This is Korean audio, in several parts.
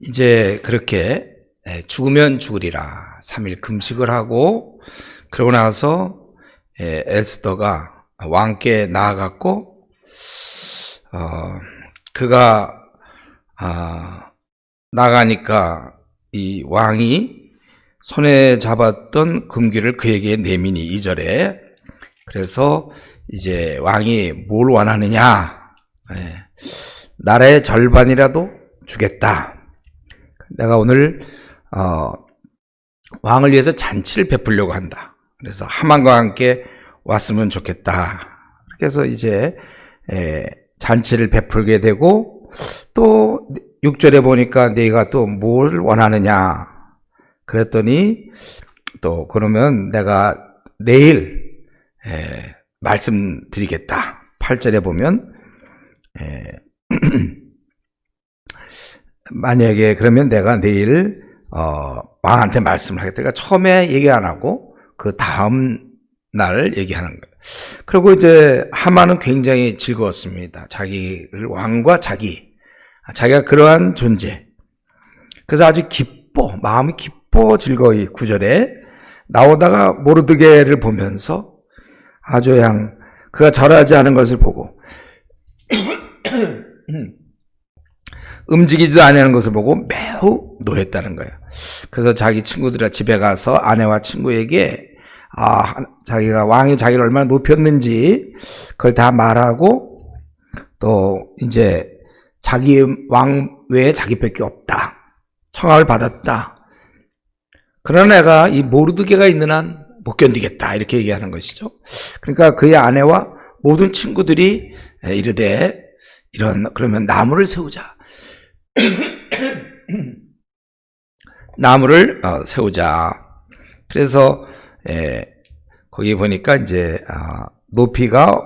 이제 그렇게 죽으면 죽으리라 3일 금식을 하고, 그러고 나서 에스더가 왕께 나아갔고, 그가 나가니까 이 왕이 손에 잡았던 금귀를 그에게 내미니 2절에. 그래서 이제 왕이 뭘 원하느냐, 나라의 절반이라도 주겠다. 내가 오늘 왕을 위해서 잔치를 베풀려고 한다. 그래서 하만과 함께 왔으면 좋겠다. 그래서 이제 잔치를 베풀게 되고, 또 6절에 보니까 네가 또 뭘 원하느냐 그랬더니, 또 그러면 내가 내일 말씀드리겠다. 8절에 보면 만약에 그러면 내가 내일 왕한테 말씀을 하겠다. 그러니까 처음에 얘기 안 하고 그 다음 날 얘기하는 거예요. 그리고 이제 하만은 굉장히 즐거웠습니다. 자기를 왕과 자기가 그러한 존재. 그래서 아주 마음이 기뻐 즐거이 9절에 나오다가 모르드게를 보면서 아주 그가 절하지 않은 것을 보고 움직이지도 않는 것을 보고 매우 노했다는 거예요. 그래서 자기 친구들 집에 가서 아내와 친구에게 자기가 왕이 자기를 얼마나 높였는지 그걸 다 말하고, 또 이제 자기 왕 외에 자기밖에 없다. 청함을 받았다. 그러나 내가 이 모르드게가 있는 한 못 견디겠다. 이렇게 얘기하는 것이죠. 그러니까 그의 아내와 모든 친구들이 이르되 그러면 나무를 세우자. 나무를 세우자. 그래서 거기 보니까 이제 높이가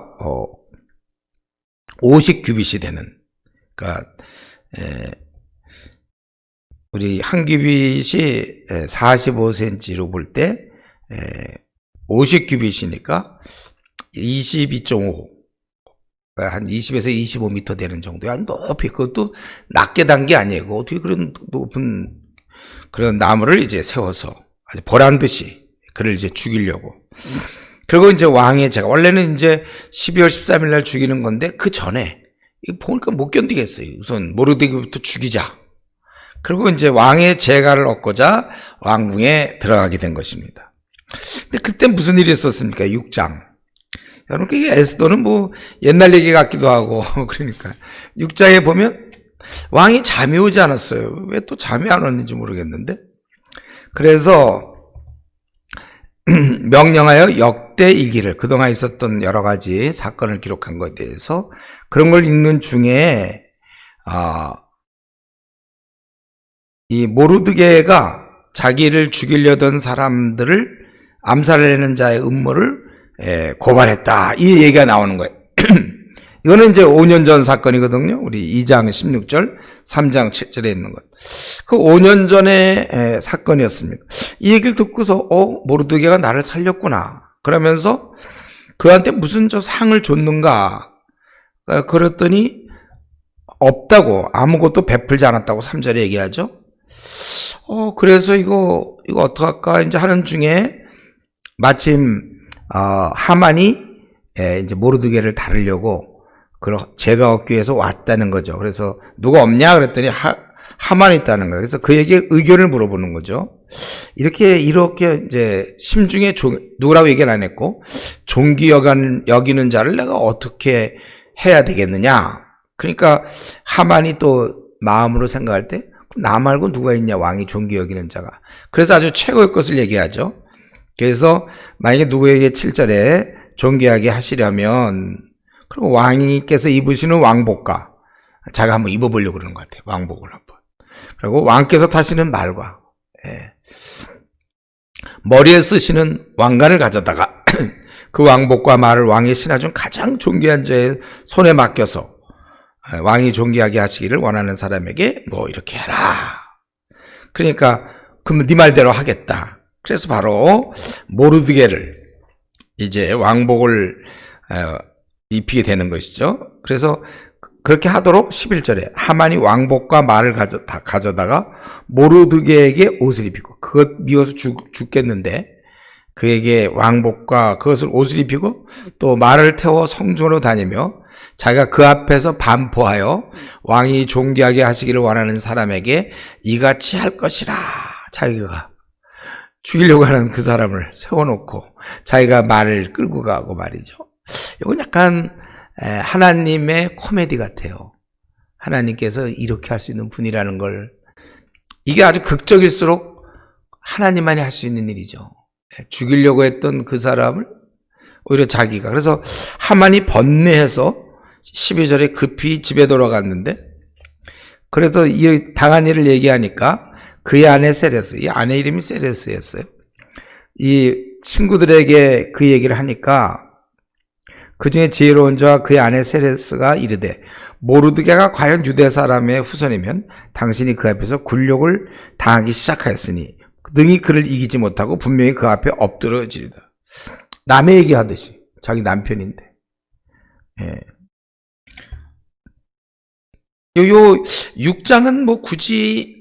50규빗이 되는, 그러니까 우리 한 규빗이 45cm로 볼 때 50규빗이니까 22.5, 한 20에서 25m 되는 정도야. 높이, 그것도 낮게 단 게 아니고 어떻게 그런 높은 그런 나무를 이제 세워서 아주 보란 듯이 그를 이제 죽이려고. 그리고 이제 왕의 제가 원래는 이제 12월 13일 날 죽이는 건데, 그 전에 이거 보니까 못 견디겠어요. 우선 모르드게부터 죽이자. 그리고 이제 왕의 제가를 얻고자 왕궁에 들어가게 된 것입니다. 근데 그때 무슨 일이 있었습니까? 6장. 여러분, 이게 에스더는 뭐 옛날 얘기 같기도 하고 그러니까 6장에 보면 왕이 잠이 오지 않았어요. 왜 또 잠이 안 왔는지 모르겠는데, 그래서 명령하여 역대 일기를, 그동안 있었던 여러 가지 사건을 기록한 것에 대해서 그런 걸 읽는 중에 이 모르드게가 자기를 죽이려던 사람들을 암살하려는 자의 음모를 고발했다, 이 얘기가 나오는 거예요. 이거는 이제 5년 전 사건이거든요. 우리 2장 16절, 3장 7절에 있는 것. 그 5년 전의 사건이었습니다. 이 얘기를 듣고서 모르드게가 나를 살렸구나 그러면서 그한테 무슨 상을 줬는가 그랬더니 없다고, 아무것도 베풀지 않았다고 3절에 얘기하죠. 그래서 이거 어떡할까 이제 하는 중에 마침 하만이 이제 모르드게를 다루려고 제가 얻기 위해서 왔다는 거죠. 그래서 누가 없냐 그랬더니 하만이 있다는 거예요. 그래서 그에게 의견을 물어보는 거죠. 이렇게 이제 심중에 누구라고 얘기는 안 했고, 존귀 여기는 자를 내가 어떻게 해야 되겠느냐. 그러니까 하만이 또 마음으로 생각할 때 나 말고 누가 있냐, 왕이 존귀 여기는 자가. 그래서 아주 최고의 것을 얘기하죠. 그래서 만약에 누구에게 7절에 존귀하게 하시려면, 그리고 왕께서 입으시는 왕복과, 자기가 한번 입어보려고 그러는 것 같아요. 왕복을 한번. 그리고 왕께서 타시는 말과 머리에 쓰시는 왕관을 가져다가 그 왕복과 말을 왕의 신하 중 가장 존귀한 자의 손에 맡겨서 왕이 존귀하게 하시기를 원하는 사람에게 뭐 이렇게 해라. 그러니까 그럼 네 말대로 하겠다. 그래서 바로 모르드게를 이제 왕복을 입히게 되는 것이죠. 그래서 그렇게 하도록 11절에 하만이 왕복과 말을 가져다가 모르드게에게 옷을 입히고 그것 미워서 죽겠는데 그에게 왕복과 그것을 옷을 입히고 또 말을 태워 성중으로 다니며 자기가 그 앞에서 반포하여 왕이 존귀하게 하시기를 원하는 사람에게 이같이 할 것이라. 자기가 죽이려고 하는 그 사람을 세워놓고 자기가 말을 끌고 가고 말이죠. 이건 약간 하나님의 코미디 같아요. 하나님께서 이렇게 할 수 있는 분이라는 걸, 이게 아주 극적일수록 하나님만이 할 수 있는 일이죠. 죽이려고 했던 그 사람을 오히려 자기가, 그래서 하만이 번뇌해서 12절에 급히 집에 돌아갔는데, 그래서 이 당한 일을 얘기하니까 그의 아내 세레스, 이 아내 이름이 세레스였어요. 이 친구들에게 그 얘기를 하니까 그 중에 지혜로운 자와 그의 아내 세레스가 이르되 모르드게가 과연 유대 사람의 후손이면 당신이 그 앞에서 굴욕을 당하기 시작하였으니 능히 그를 이기지 못하고 분명히 그 앞에 엎드러지리다. 남의 얘기하듯이 자기 남편인데. 예. 요 6장은 뭐 굳이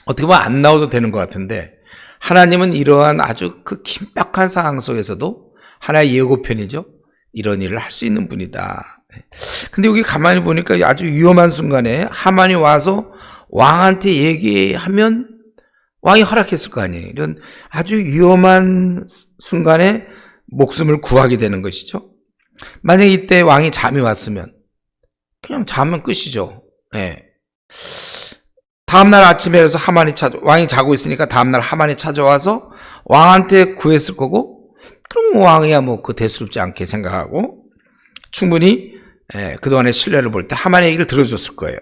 어떻게 보면 안 나와도 되는 것 같은데, 하나님은 이러한 아주 그 긴박한 상황 속에서도 하나의 예고편이죠. 이런 일을 할 수 있는 분이다. 근데 여기 가만히 보니까 아주 위험한 순간에 하만이 와서 왕한테 얘기하면 왕이 허락했을 거 아니에요. 이런 아주 위험한 순간에 목숨을 구하게 되는 것이죠. 만약에 이때 왕이 잠이 왔으면 그냥 자면 끝이죠. 예. 다음날 아침에 그래서 왕이 자고 있으니까 다음날 하만이 찾아와서 왕한테 구했을 거고, 그럼 왕이야 뭐 그 대수롭지 않게 생각하고 충분히 그동안의 신뢰를 볼 때 하만의 얘기를 들어줬을 거예요.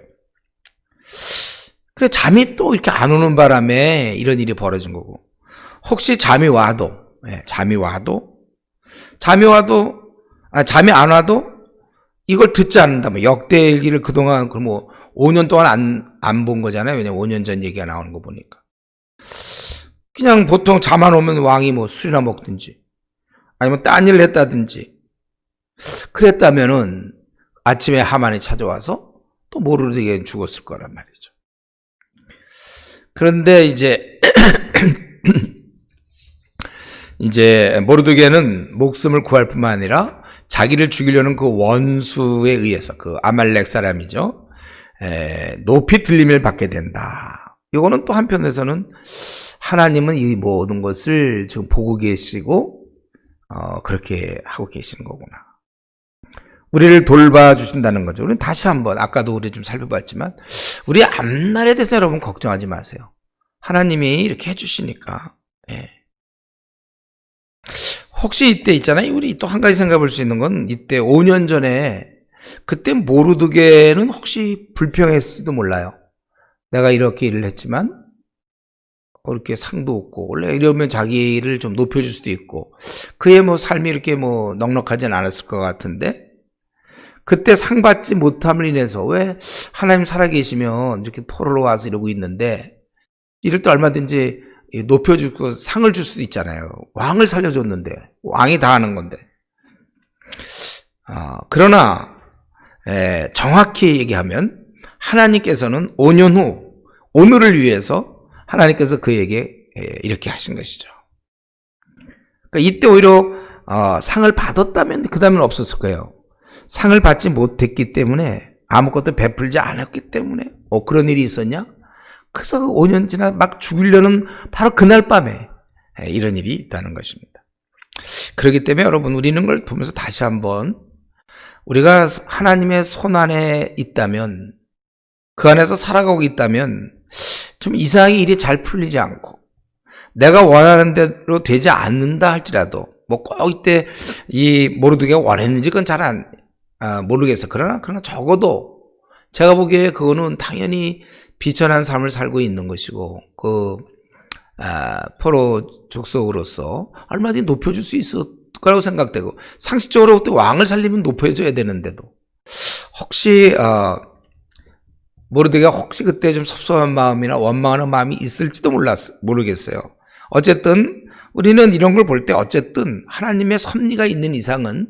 그래 잠이 또 이렇게 안 오는 바람에 이런 일이 벌어진 거고, 혹시 잠이 안 와도 이걸 듣지 않는다면 역대 일기를 그동안 뭐 5년 동안 안 본 거잖아요. 왜냐면 5년 전 얘기가 나오는 거 보니까. 그냥 보통 잠 안 오면 왕이 뭐 술이나 먹든지 아니면 딴 일을 했다든지 그랬다면은 아침에 하만이 찾아와서 또 모르드게는 죽었을 거란 말이죠. 그런데 이제 모르드게는 목숨을 구할 뿐만 아니라 자기를 죽이려는 그 원수에 의해서, 그 아말렉 사람이죠, 높이 들림을 받게 된다. 이거는 또 한편에서는 하나님은 이 모든 것을 지금 보고 계시고 그렇게 하고 계시는 거구나. 우리를 돌봐주신다는 거죠. 우리는 다시 한번, 아까도 우리 좀 살펴봤지만, 우리 앞날에 대해서 여러분 걱정하지 마세요. 하나님이 이렇게 해주시니까. 예. 혹시 이때 있잖아요. 우리 또 한 가지 생각해 볼 수 있는 건, 이때 5년 전에 그때 모르드게는 혹시 불평했을지도 몰라요. 내가 이렇게 일을 했지만 이렇게 상도 없고, 원래 이러면 자기를 좀 높여줄 수도 있고, 그의 뭐 삶이 이렇게 뭐 넉넉하진 않았을 것 같은데, 그때 상 받지 못함을 인해서, 왜 하나님 살아계시면 이렇게 포로로 와서 이러고 있는데, 이럴 때 얼마든지 높여주고 상을 줄 수도 있잖아요. 왕을 살려줬는데, 왕이 다 하는 건데. 그러나 정확히 얘기하면 하나님께서는 5년 후 오늘을 위해서 하나님께서 그에게 이렇게 하신 것이죠. 그러니까 이때 오히려 상을 받았다면 그 다음엔 없었을 거예요. 상을 받지 못했기 때문에, 아무것도 베풀지 않았기 때문에 그런 일이 있었냐? 그래서 5년 지나 막 죽이려는 바로 그날 밤에 이런 일이 있다는 것입니다. 그렇기 때문에 여러분, 우리는 걸 보면서 다시 한번, 우리가 하나님의 손 안에 있다면, 그 안에서 살아가고 있다면 좀 이상하게 일이 잘 풀리지 않고 내가 원하는 대로 되지 않는다 할지라도, 뭐 꼭 이때 이 모르드게가 원했는지 그건 잘 모르겠어요. 그러나 적어도 제가 보기에 그거는 당연히 비천한 삶을 살고 있는 것이고, 포로 족속으로서 얼마든지 높여줄 수 있을 거라고 생각되고, 상식적으로 또 왕을 살리면 높여줘야 되는데도, 혹시 모르드게가 혹시 그때 좀 섭섭한 마음이나 원망하는 마음이 있을지도 모르겠어요. 어쨌든 우리는 이런 걸 볼 때 어쨌든 하나님의 섭리가 있는 이상은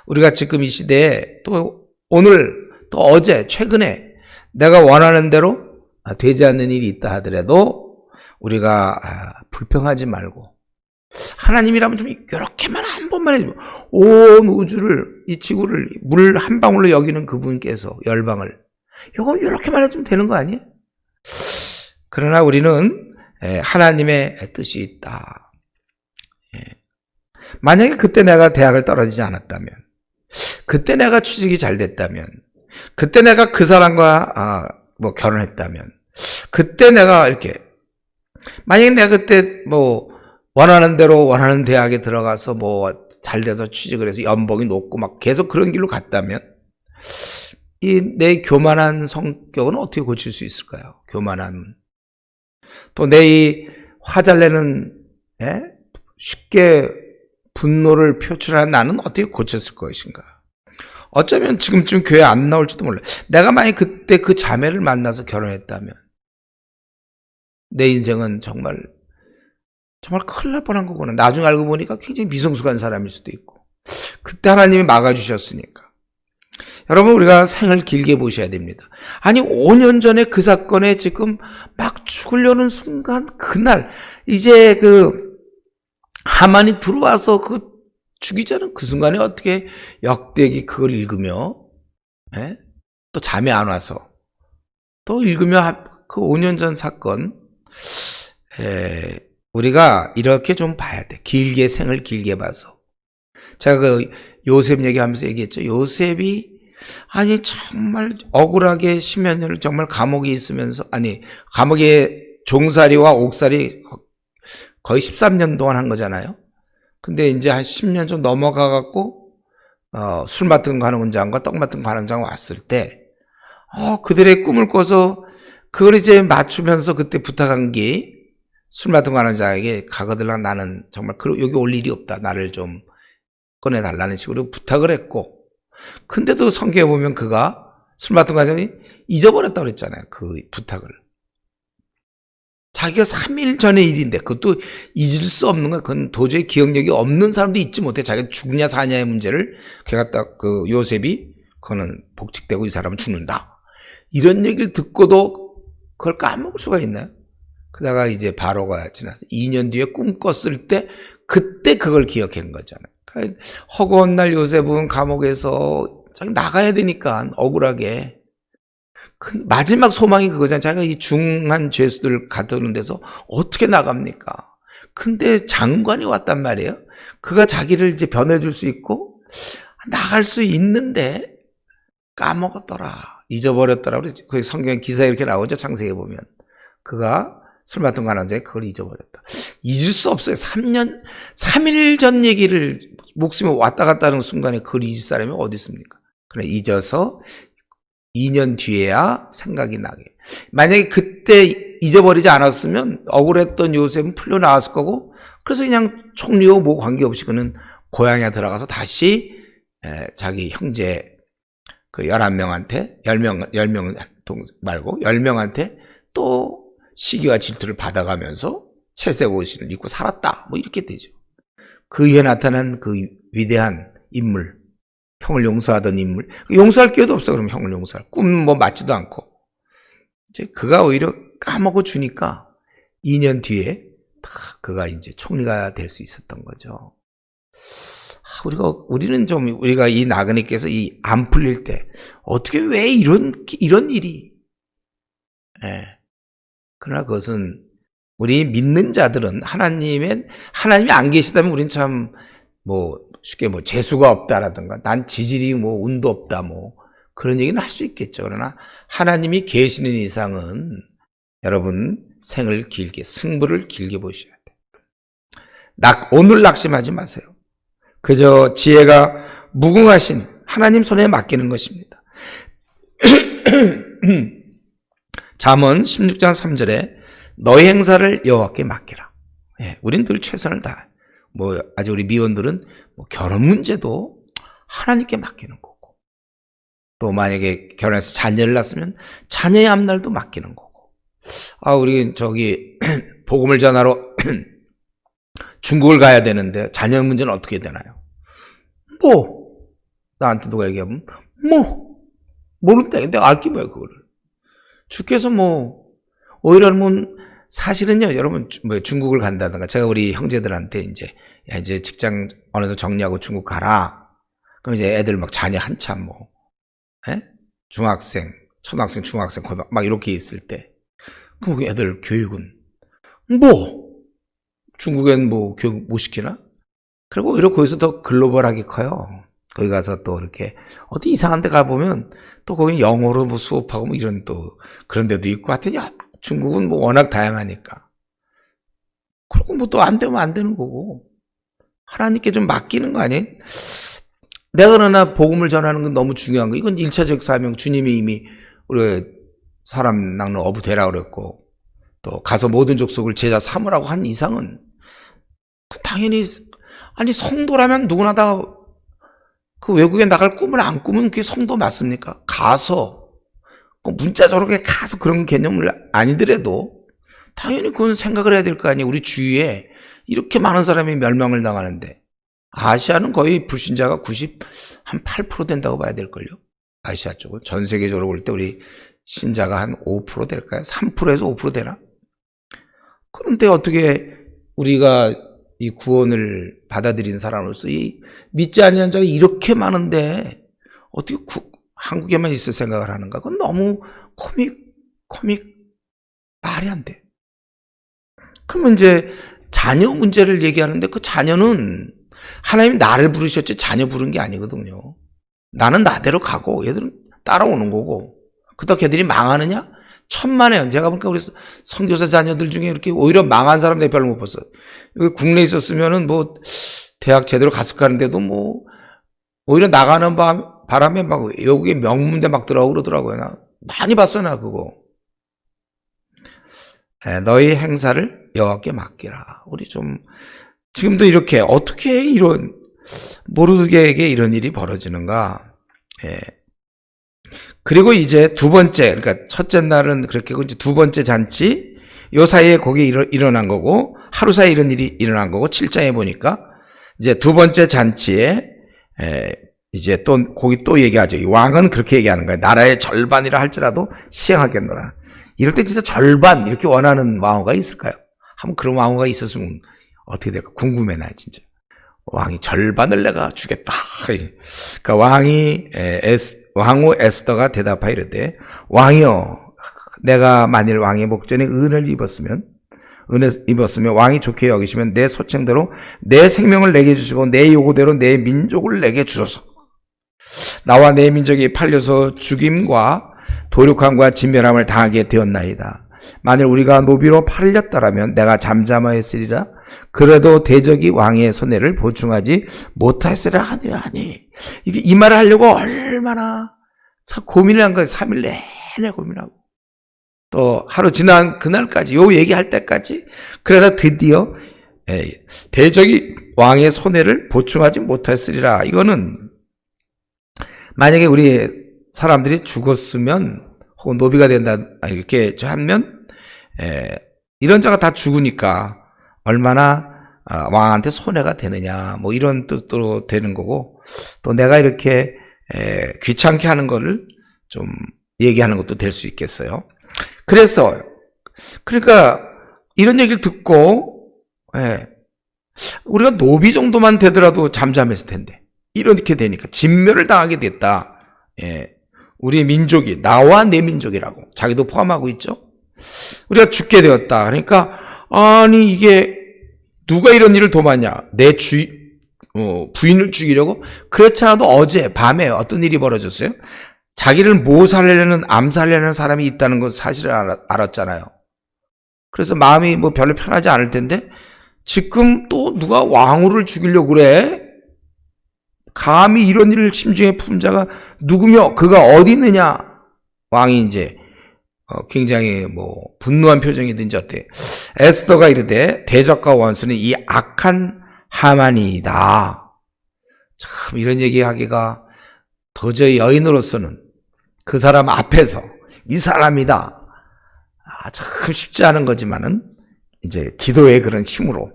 우리가 지금 이 시대에 또 오늘 또 어제 최근에 내가 원하는 대로 되지 않는 일이 있다 하더라도 우리가 불평하지 말고 하나님이라면 좀 이렇게만 한 번만 해주면 온 우주를 이 지구를 물 한 방울로 여기는 그분께서 열방을 이거 이렇게만 해주면 되는 거 아니에요? 그러나 우리는 하나님의 뜻이 있다. 만약에 그때 내가 대학을 떨어지지 않았다면, 그때 내가 취직이 잘 됐다면, 그때 내가 그 사람과 결혼했다면, 그때 내가 이렇게 만약에 내가 그때 원하는 대로 원하는 대학에 들어가서 잘 돼서 취직을 해서 연봉이 높고 막 계속 그런 길로 갔다면 이 내 교만한 성격은 어떻게 고칠 수 있을까요? 교만한 또 내 이 화 잘 내는 쉽게 분노를 표출한 나는 어떻게 고쳤을 것인가? 어쩌면 지금쯤 교회 안 나올지도 몰라. 내가 만약 그때 그 자매를 만나서 결혼했다면 내 인생은 정말 큰일 날 뻔한 거구나. 나중에 알고 보니까 굉장히 미성숙한 사람일 수도 있고. 그때 하나님이 막아주셨으니까. 여러분, 우리가 생을 길게 보셔야 됩니다. 아니, 5년 전에 그 사건에 지금 막 죽으려는 순간, 그날, 이제 하만이 들어와서 죽이자는 그 순간에 어떻게 역대기 그걸 읽으며, 또 잠이 안 와서, 또 읽으며 그 5년 전 사건, 우리가 이렇게 좀 봐야 돼. 길게 생을 길게 봐서. 제가 요셉 얘기하면서 얘기했죠. 요셉이 정말 억울하게 10여 년을 정말 감옥에 있으면서 감옥에 종살이와 옥살이 거의 13년 동안 한 거잖아요. 근데 이제 한 10년 좀 넘어가 갖고 술 맡은 관원장과 떡 맡은 관원장 왔을 때 그들의 꿈을 꿔서 그걸 이제 맞추면서 그때 부탁한 게 술 맡은 관원장에게 가거들라 나는 정말 여기 올 일이 없다. 나를 좀 꺼내달라는 식으로 부탁을 했고 근데도 성경에 보면 그가 술 맡은 관원장이 잊어버렸다고 그랬잖아요. 그 부탁을. 자기가 3일 전의 일인데 그것도 잊을 수 없는 거야. 그건 도저히 기억력이 없는 사람도 잊지 못해. 자기가 죽냐 사냐의 문제를 걔가 딱 요셉이 그거는 복직되고 이 사람은 죽는다. 이런 얘기를 듣고도 그걸 까먹을 수가 있나요? 그러다가 이제 바로가 지나서 2년 뒤에 꿈 꿨을 때 그때 그걸 기억한 거잖아요. 그러니까 허구한 날 요셉은 감옥에서 자기 나가야 되니까 억울하게 마지막 소망이 그거잖아요. 자기가 이 중한 죄수들 가두는 데서 어떻게 나갑니까? 근데 장관이 왔단 말이에요. 그가 자기를 이제 변해줄 수 있고 나갈 수 있는데 까먹었더라. 잊어버렸더라. 그 성경 기사에 이렇게 나오죠. 창세기에 보면. 그가 술 맡은 관원장이 그걸 잊어버렸다. 잊을 수 없어요. 3일 전 얘기를 목숨이 왔다 갔다 하는 순간에 그걸 잊을 사람이 어디 있습니까? 그래, 잊어서 2년 뒤에야 생각이 나게. 만약에 그때 잊어버리지 않았으면 억울했던 요셉은 풀려 나왔을 거고, 그래서 그냥 총리와 뭐 관계없이 그는 고향에 들어가서 다시 자기 형제 그 11명한테, 10명 말고 10명한테 또 시기와 질투를 받아가면서 채색 옷을 입고 살았다. 뭐 이렇게 되죠. 그 위에 나타난 그 위대한 인물, 형을 용서하던 인물, 용서할 기회도 없어. 그럼 형을 용서할 꿈 맞지도 않고 이제 그가 오히려 까먹어 주니까 2년 뒤에 그가 이제 총리가 될 수 있었던 거죠. 우리가 이 나그네께서 이 안 풀릴 때 어떻게 왜 이런 일이? 그러나 그것은 우리 믿는 자들은 하나님이 안 계시다면 우리는 참 쉽게 재수가 없다라든가 난 지질이 운도 없다 그런 얘기는 할 수 있겠죠. 그러나 하나님이 계시는 이상은 여러분 생을 길게 승부를 길게 보셔야 돼요. 오늘 낙심하지 마세요. 그저 지혜가 무궁하신 하나님 손에 맡기는 것입니다. 잠언 16장 3절에 너의 행사를 여호와께 맡기라. 우린 늘 최선을 다해. 아직 우리 미혼들은 결혼 문제도 하나님께 맡기는 거고, 또 만약에 결혼해서 자녀를 낳았으면 자녀의 앞날도 맡기는 거고. 우리 복음을 전하러 중국을 가야 되는데 자녀 문제는 어떻게 되나요? 나한테 누가 얘기하면 모른다. 내가 알게 뭐야, 그거를. 주께서 뭐, 오히려 뭐, 사실은요, 여러분, 뭐, 중국을 간다든가, 제가 우리 형제들한테 이제, 야, 이제 직장 어느 정도 정리하고 중국 가라. 그럼 이제 애들 막 자녀 한참 뭐, 에? 중학생, 초등학생, 중학생, 고등 막 이렇게 있을 때. 그럼 애들 교육은, 뭐, 중국엔 뭐, 교육 못 시키나? 그리고 오히려 거기서 더 글로벌하게 커요. 거기 가서 또 이렇게, 어디 이상한 데 가보면, 또 거기 영어로 뭐 수업하고 뭐 이런 또, 그런 데도 있고, 하여튼, 야, 중국은 뭐 워낙 다양하니까. 그리고 뭐 또 안 되면 안 되는 거고. 하나님께 좀 맡기는 거 아니에요? 내가 그러나 복음을 전하는 건 너무 중요한 거. 이건 1차적 사명, 주님이 이미 우리 사람 낚는 어부 되라 그랬고, 또 가서 모든 족속을 제자 삼으라고 한 이상은, 당연히, 아니, 성도라면 누구나 다 그 외국에 나갈 꿈을 안 꾸면 그게 성도 맞습니까? 가서, 문자적으로 가서 그런 개념을 아니더라도, 당연히 그건 생각을 해야 될 거 아니에요. 우리 주위에 이렇게 많은 사람이 멸망을 당하는데, 아시아는 거의 불신자가 8% 된다고 봐야 될걸요? 아시아 쪽은. 전 세계적으로 볼 때 우리 신자가 한 5% 될까요? 3%에서 5% 되나? 그런데 어떻게 우리가 이 구원을 받아들인 사람으로서 이 믿지 않는 자가 이렇게 많은데 어떻게 한국에만 있을 생각을 하는가? 그건 너무 코믹, 말이 안 돼. 그러면 이제 자녀 문제를 얘기하는데 그 자녀는 하나님이 나를 부르셨지 자녀 부른 게 아니거든요. 나는 나대로 가고 얘들은 따라오는 거고. 그렇다고 걔들이 망하느냐? 천만에요. 제가 보니까 우리 선교사 자녀들 중에 이렇게 오히려 망한 사람 내가 별로 못 봤어요. 여기 국내에 있었으면은 뭐 대학 제대로 갔을 가는데도 뭐 오히려 나가는 바람에 막 외국에 명문대 막 들어가고 그러더라고요. 나 많이 봤어, 나 그거. 너희 행사를 여호와께 맡기라. 우리 좀 지금도 이렇게 어떻게 이런 모르게에게 이런 일이 벌어지는가? 예. 그리고 이제 두 번째, 그러니까 첫째 날은 그렇게 하고 이제 두 번째 잔치 요 사이에 거기 일어난 거고 하루 사이에 이런 일이 일어난 거고 7장에 보니까 이제 두 번째 잔치에 이제 또 거기 또 얘기하죠. 이 왕은 그렇게 얘기하는 거예요. 나라의 절반이라 할지라도 시행하겠노라. 이럴 때 진짜 절반 이렇게 원하는 왕후가 있을까요? 한번 그런 왕후가 있었으면 어떻게 될까 궁금해 나 진짜. 왕이 절반을 내가 주겠다. 그러니까 왕후 에스더가 대답하여 이르되 왕이여 내가 만일 왕의 목전에 은을 입었으면 왕이 좋게 여기시면 내 소청대로 내 생명을 내게 주시고 내 요구대로 내 민족을 내게 주소서. 나와 내 민족이 팔려서 죽임과 도륙함과 진멸함을 당하게 되었나이다. 만일 우리가 노비로 팔렸더라면 내가 잠잠하였으리라. 그래도 대적이 왕의 손해를 보충하지 못하였으리라 하니. 이 말을 하려고 얼마나 고민을 한 거예요. 3일 내내 고민하고. 또 하루 지난 그날까지 요 얘기할 때까지 그러다 드디어 대적이 왕의 손해를 보충하지 못하였으리라. 이거는 만약에 우리 사람들이 죽었으면 혹은 노비가 된다 이렇게 하면 이런 자가 다 죽으니까 얼마나 왕한테 손해가 되느냐 뭐 이런 뜻으로 되는 거고 또 내가 이렇게 귀찮게 하는 거를 좀 얘기하는 것도 될 수 있겠어요. 그래서 그러니까 이런 얘기를 듣고 우리가 노비 정도만 되더라도 잠잠했을 텐데 이렇게 되니까 진멸을 당하게 됐다. 우리 민족이 나와 내 민족이라고 자기도 포함하고 있죠. 우리가 죽게 되었다. 그러니까 아니 이게 누가 이런 일을 도맡냐? 내 부인을 죽이려고? 그렇지 않아도 어제 밤에 어떤 일이 벌어졌어요? 자기를 모살하려는 암살하려는 사람이 있다는 건 사실을 알았잖아요. 그래서 마음이 뭐 별로 편하지 않을 텐데 지금 또 누가 왕후를 죽이려고 그래? 감히 이런 일을 심중에 품 자가 누구며 그가 어디 있느냐? 왕이 이제 굉장히 뭐 분노한 표정이든지 어때? 에스더가 이르되 대적과 원수는 이 악한 하만이다. 참 이런 얘기하기가 도저히 여인으로서는 그 사람 앞에서 이 사람이다. 참 쉽지 않은 거지만은 이제 기도의 그런 힘으로.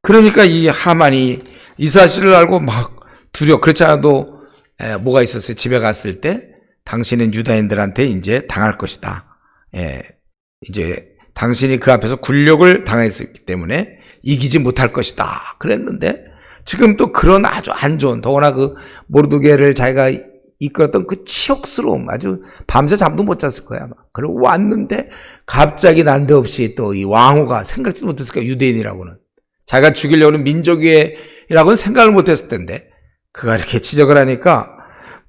그러니까 이 하만이 이 사실을 알고 막 그렇지 않아도 뭐가 있었어요. 집에 갔을 때 당신은 유다인들한테 이제 당할 것이다. 예, 이제 당신이 그 앞에서 굴욕을 당했기 때문에 이기지 못할 것이다. 그랬는데 지금 또 그런 아주 안 좋은, 더구나 그 모르드게를 자기가 이끌었던 그 치욕스러움, 아주 밤새 잠도 못 잤을 거야 아마. 그리고 왔는데 갑자기 난데없이 또 이 왕후가 생각지도 못했을 거야. 유대인이라고는 자기가 죽이려는 민족이라고는 생각을 못했을 텐데 그가 이렇게 지적을 하니까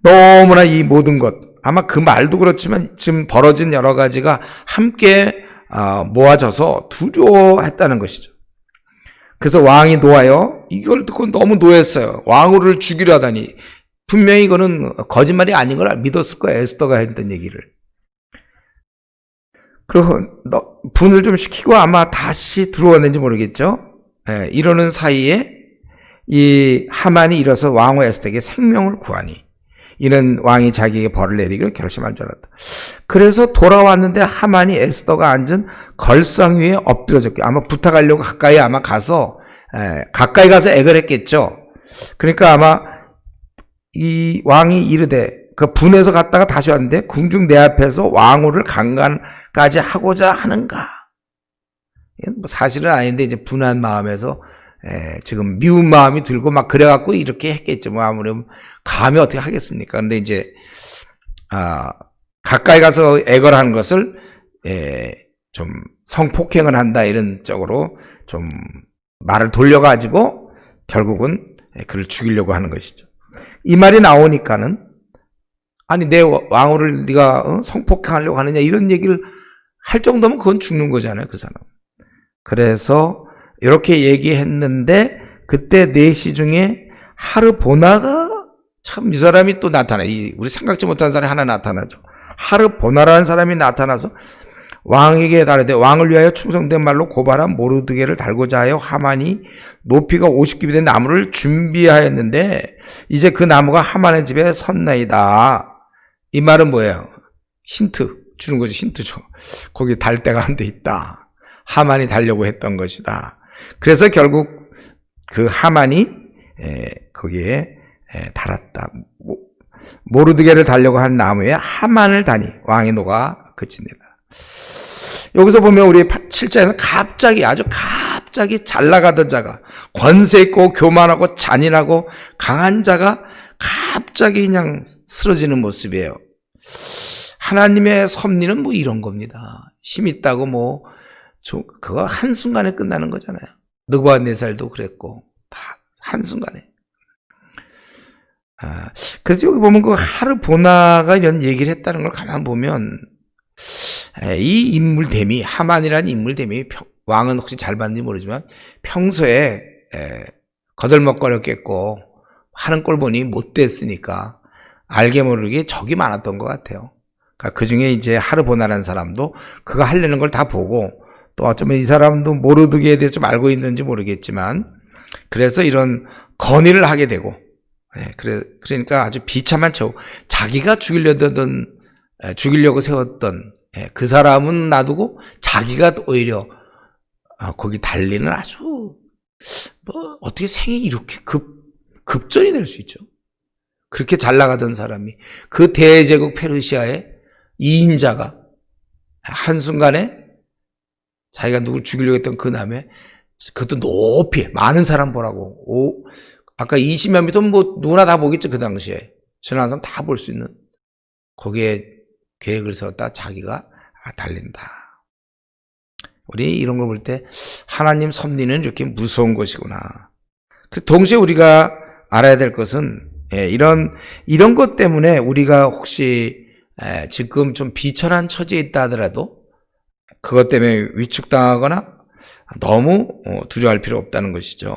너무나 이 모든 것, 아마 그 말도 그렇지만 지금 벌어진 여러 가지가 함께 모아져서 두려워했다는 것이죠. 그래서 왕이 노하여, 이걸 듣고 너무 노했어요. 왕후를 죽이려 하다니. 분명히 이거는 거짓말이 아닌 걸 믿었을 거야. 에스더가 했던 얘기를. 그리고 분을 좀 시키고 아마 다시 들어왔는지 모르겠죠. 예, 이러는 사이에 이 하만이 일어서 왕후 에스더에게 생명을 구하니 이는 왕이 자기에게 벌을 내리기로 결심한 줄 알았다. 그래서 돌아왔는데 하만이 에스더가 앉은 걸상 위에 엎드려졌고, 아마 부탁하려고 가까이 아마 가서 가까이 가서 애걸 했겠죠. 그러니까 아마 이 왕이 이르되, 그 분에서 갔다가 다시 왔는데 궁중 내 앞에서 왕후를 강간까지 하고자 하는가. 뭐 사실은 아닌데 이제 분한 마음에서 지금 미운 마음이 들고 막 그래갖고 이렇게 했겠죠. 뭐 아무래도 감히 어떻게 하겠습니까? 근데 이제 가까이 가서 애걸하는 것을 좀 성폭행을 한다 이런 쪽으로 좀 말을 돌려가지고 결국은 그를 죽이려고 하는 것이죠. 이 말이 나오니까는 아니 내 왕후를 네가 성폭행하려고 하느냐 이런 얘기를 할 정도면 그건 죽는 거잖아요, 그 사람. 그래서 이렇게 얘기했는데 그때 내시 중에 하르보나가 참 이 사람이 또 나타나. 우리 생각지 못한 사람이 하나 나타나죠. 하르보나라는 사람이 나타나서 왕에게 가르되 왕을 위하여 충성된 말로 고발한 모르드게를 달고자 하여 하만이 높이가 50규빗 된 나무를 준비하였는데 이제 그 나무가 하만의 집에 섰나이다. 이 말은 뭐예요? 힌트 주는 거죠. 힌트죠. 거기 달 데가 한 대 있다. 하만이 달려고 했던 것이다. 그래서 결국 그 하만이 거기에 달았다. 모르드게를 달려고 한 나무에 하만을 다니 왕의 노가 그칩니다. 여기서 보면 우리 7장에서 갑자기 아주 갑자기 잘 나가던 자가, 권세 있고 교만하고 잔인하고 강한 자가 갑자기 그냥 쓰러지는 모습이에요. 하나님의 섭리는 뭐 이런 겁니다. 힘 있다고 뭐 그거 한순간에 끝나는 거잖아요. 느부갓네살도 그랬고 다 한순간에. 그래서 여기 보면 그 하르보나가 이런 얘기를 했다는 걸 가만 보면 이 인물됨이, 하만이라는 인물됨이, 왕은 혹시 잘 봤는지 모르지만 평소에 거들먹거렸겠고 하는 꼴 보니 못됐으니까 알게 모르게 적이 많았던 것 같아요. 그러니까 그 중에 이제 하르보나라는 사람도 그가 하려는 걸 다 보고, 또 어쩌면 이 사람도 모르드게에 대해서 좀 알고 있는지 모르겠지만 그래서 이런 건의를 하게 되고, 그러니까 아주 비참한 척, 자기가 죽이려고 세웠던 그 사람은 놔두고 자기가 오히려 거기 달리는 아주 뭐 어떻게 생이 이렇게 급전이 될 수 있죠. 그렇게 잘 나가던 사람이 그 대제국 페르시아의 2인자가 한순간에 자기가 누굴 죽이려고 했던 그 남에, 그것도 높이 많은 사람 보라고, 아까 20몇 미터 뭐 누구나 다 보겠죠. 그 당시에 전화한 사람 다 볼 수 있는 거기에 계획을 세웠다 자기가 달린다. 우리 이런 걸 볼 때 하나님 섭리는 이렇게 무서운 것이구나. 동시에 우리가 알아야 될 것은 이런 것 때문에 우리가 혹시 지금 좀 비천한 처지에 있다 하더라도 그것 때문에 위축당하거나 너무 두려워할 필요 없다는 것이죠.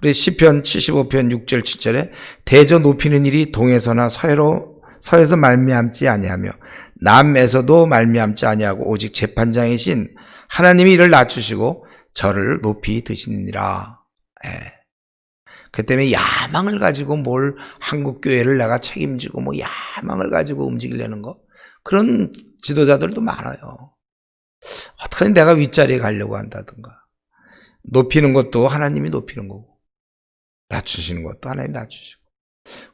우리 시편 75편 6절 7절에 대저 높이는 일이 동에서나 서에서 말미암지 아니하며 남에서도 말미암지 아니하고 오직 재판장이신 하나님이 이를 낮추시고 저를 높이 드시니라. 그 때문에 야망을 가지고 뭘 한국교회를 내가 책임지고 뭐 야망을 가지고 움직이려는 거, 그런 지도자들도 많아요. 어떻게 내가 윗자리에 가려고 한다든가. 높이는 것도 하나님이 높이는 거고 낮추시는 것도 하나님이 낮추시고,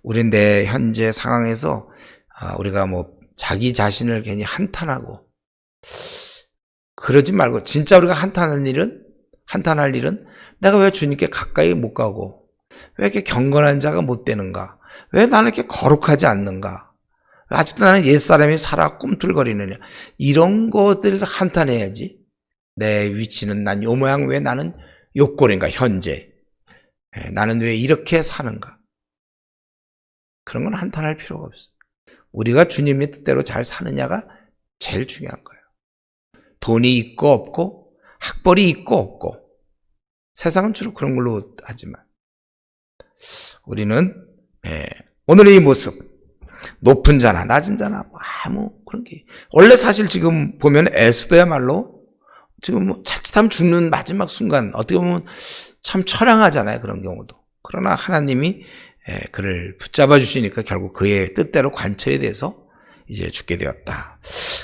우린 내 현재 상황에서 우리가 뭐 자기 자신을 괜히 한탄하고 그러지 말고 진짜 우리가 한탄할 일은 내가 왜 주님께 가까이 못 가고 왜 이렇게 경건한 자가 못 되는가? 왜 나는 이렇게 거룩하지 않는가? 아직도 나는 옛사람이 살아 꿈틀거리느냐? 이런 것들 한탄해야지. 내 위치는 난 요 모양, 왜 나는 요 꼴인가 현재. 나는 왜 이렇게 사는가? 그런 건 한탄할 필요가 없어. 우리가 주님의 뜻대로 잘 사느냐가 제일 중요한 거예요. 돈이 있고 없고, 학벌이 있고 없고, 세상은 주로 그런 걸로 하지만 우리는 오늘의 이 모습, 높은 자나 낮은 자나 아무 그런 게, 원래 사실 지금 보면 에스더야말로 지금 자칫하면 죽는 마지막 순간 어떻게 보면 참 처량하잖아요, 그런 경우도. 그러나 하나님이 그를 붙잡아 주시니까 결국 그의 뜻대로 관철이 돼서 이제 죽게 되었다.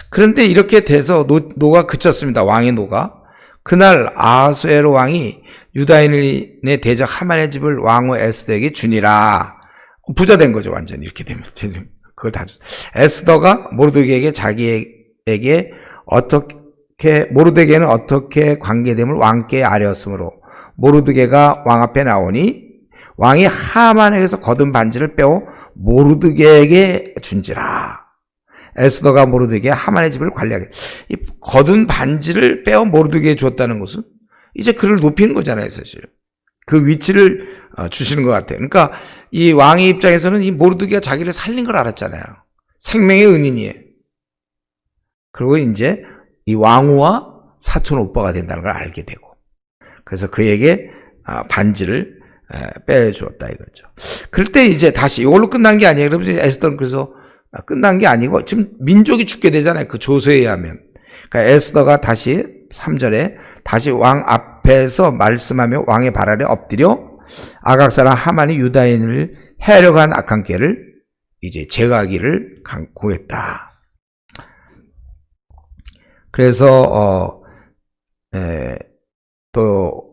그런데 이렇게 돼서 노가 그쳤습니다. 왕의 노가. 그날 아하수에로 왕이 유다인의 대적 하만의 집을 왕후 에스더에게 주니라. 부자 된 거죠, 완전히. 이렇게 되면 그걸 다 줬어요. 에스더가 모르드게에게 자기에게 모르드게는 어떻게 관계됨을 왕께 아뢰었으므로 모르드게가 왕 앞에 나오니 왕이 하만에게서 거둔 반지를 빼어 모르드게에게 준지라. 에스더가 모르드게 하만의 집을 관리하게. 이 거둔 반지를 빼어 모르드게에 줬다는 것은 이제 그를 높이는 거잖아요, 사실. 그 위치를 주시는 것 같아요. 그러니까 이 왕의 입장에서는 이 모르드게가 자기를 살린 걸 알았잖아요. 생명의 은인이에요. 그리고 이제 이 왕후와 사촌 오빠가 된다는 걸 알게 되고, 그래서 그에게 반지를 빼주었다 이거죠. 그럴 때 이제 다시 이걸로 끝난 게 아니에요. 그러면 에스더는 그래서 끝난 게 아니고 지금 민족이 죽게 되잖아요. 그 조서에 의하면. 그러니까 에스더가 다시 3절에 다시 왕 앞에서 말씀하며 왕의 발 아래 엎드려 아각 사람 하만이 유다인을 해하려고 한 악한 꾀를 이제 제거하기를 구했다. 그래서 또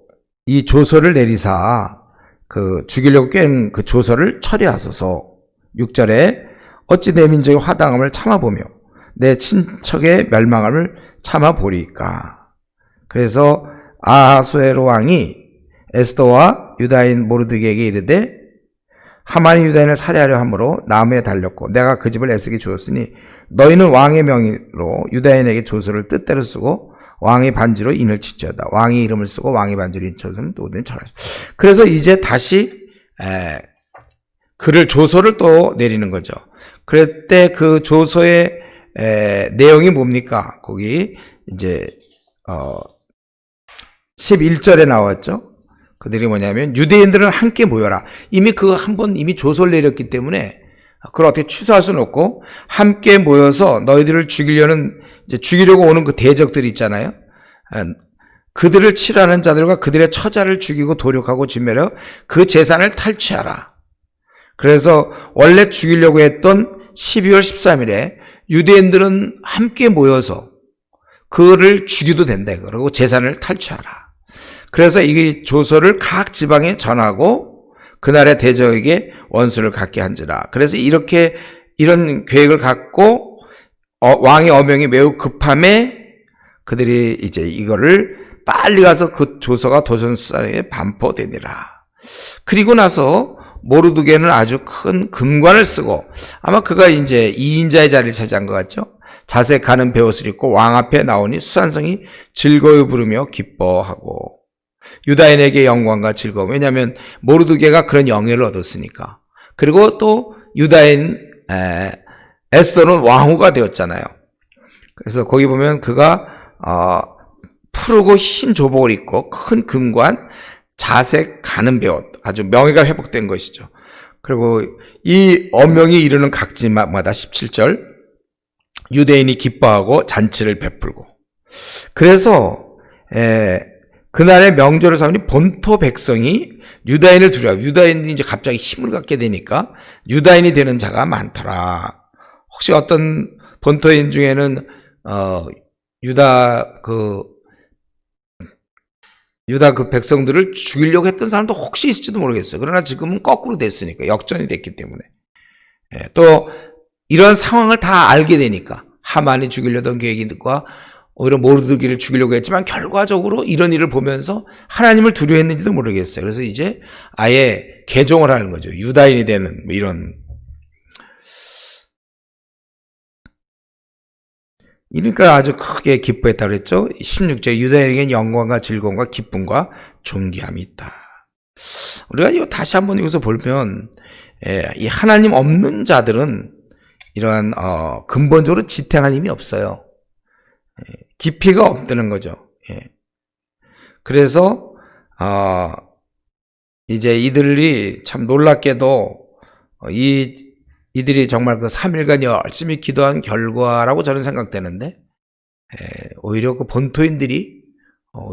이 조서를 내리사 그 죽이려고 깬 그 조서를 처리하소서. 6절에 어찌 내 민족의 화당함을 참아보며 내 친척의 멸망함을 참아보리까. 그래서 아하수에로 왕이 에스더와 유다인 모르드게에게 이르되 하만이 유다인을 살해하려 함으로 나무에 달렸고 내가 그 집을 에스더에게 주었으니 너희는 왕의 명의로 유다인에게 조서를 뜻대로 쓰고 왕의 반지로 인을 칠지어다. 왕의 이름을 쓰고 왕의 반지로 인쳐서는 모든 철하시다. 그래서 이제 다시 그를 조서를 또 내리는 거죠. 그럴 때 그 조서의 내용이 뭡니까? 거기 이제 11절에 나왔죠. 그들이 뭐냐면 유대인들은 함께 모여라. 이미 이미 조서를 내렸기 때문에 그걸 어떻게 취소할 수는 없고, 함께 모여서 너희들을 죽이려고 오는 그 대적들이 있잖아요. 그들을 치라는 자들과 그들의 처자를 죽이고 도륙하고 진멸하여 그 재산을 탈취하라. 그래서 원래 죽이려고 했던 12월 13일에 유대인들은 함께 모여서 그를 죽여도 된다. 그리고 재산을 탈취하라. 그래서 이 조서를 각 지방에 전하고 그날의 대적에게 원수를 갖게 한지라. 그래서 이런 계획을 갖고 왕의 어명이 매우 급함에 그들이 이제 이거를 빨리 가서 그 조서가 도선수사에게 반포되니라. 그리고 나서 모르드게는 아주 큰 금관을 쓰고, 아마 그가 이제 2인자의 자리를 차지한 것 같죠. 자색 가는 베옷을 입고 왕 앞에 나오니 수산성이 즐거이 부르며 기뻐하고 유다인에게 영광과 즐거움. 왜냐하면 모르드게가 그런 영예를 얻었으니까. 그리고 또 유다인 에스더는 왕후가 되었잖아요. 그래서 거기 보면 그가 푸르고 흰 조복을 입고 큰 금관, 자색 가는 베옷, 아주 명예가 회복된 것이죠. 그리고 이 어명이 이르는 각지마다 17절 유대인이 기뻐하고 잔치를 베풀고, 그래서 그날의 명절을 삼으니 본토 백성이 유다인을 두려워. 유다인이 이제 갑자기 힘을 갖게 되니까 유다인이 되는 자가 많더라. 혹시 어떤 본토인 중에는 유다 그 백성들을 죽이려고 했던 사람도 혹시 있을지도 모르겠어요. 그러나 지금은 거꾸로 됐으니까, 역전이 됐기 때문에. 또 이런 상황을 다 알게 되니까 하만이 죽이려던 계획과 오히려 모르드게를 죽이려고 했지만 결과적으로 이런 일을 보면서 하나님을 두려워했는지도 모르겠어요. 그래서 이제 아예 개종을 하는 거죠. 유다인이 되는 뭐 이런. 그러니까 아주 크게 기뻐했다고 그랬죠. 16절 유다인에게는 영광과 즐거움과 기쁨과 존귀함이 있다. 우리가 이거 다시 한번 여기서 보면 이 하나님 없는 자들은 이러한 근본적으로 지탱할 힘이 없어요. 깊이가 없다는 거죠. 그래서 이제 이들이 참 놀랍게도 이들이 정말 그 3일간 열심히 기도한 결과라고 저는 생각되는데 오히려 그 본토인들이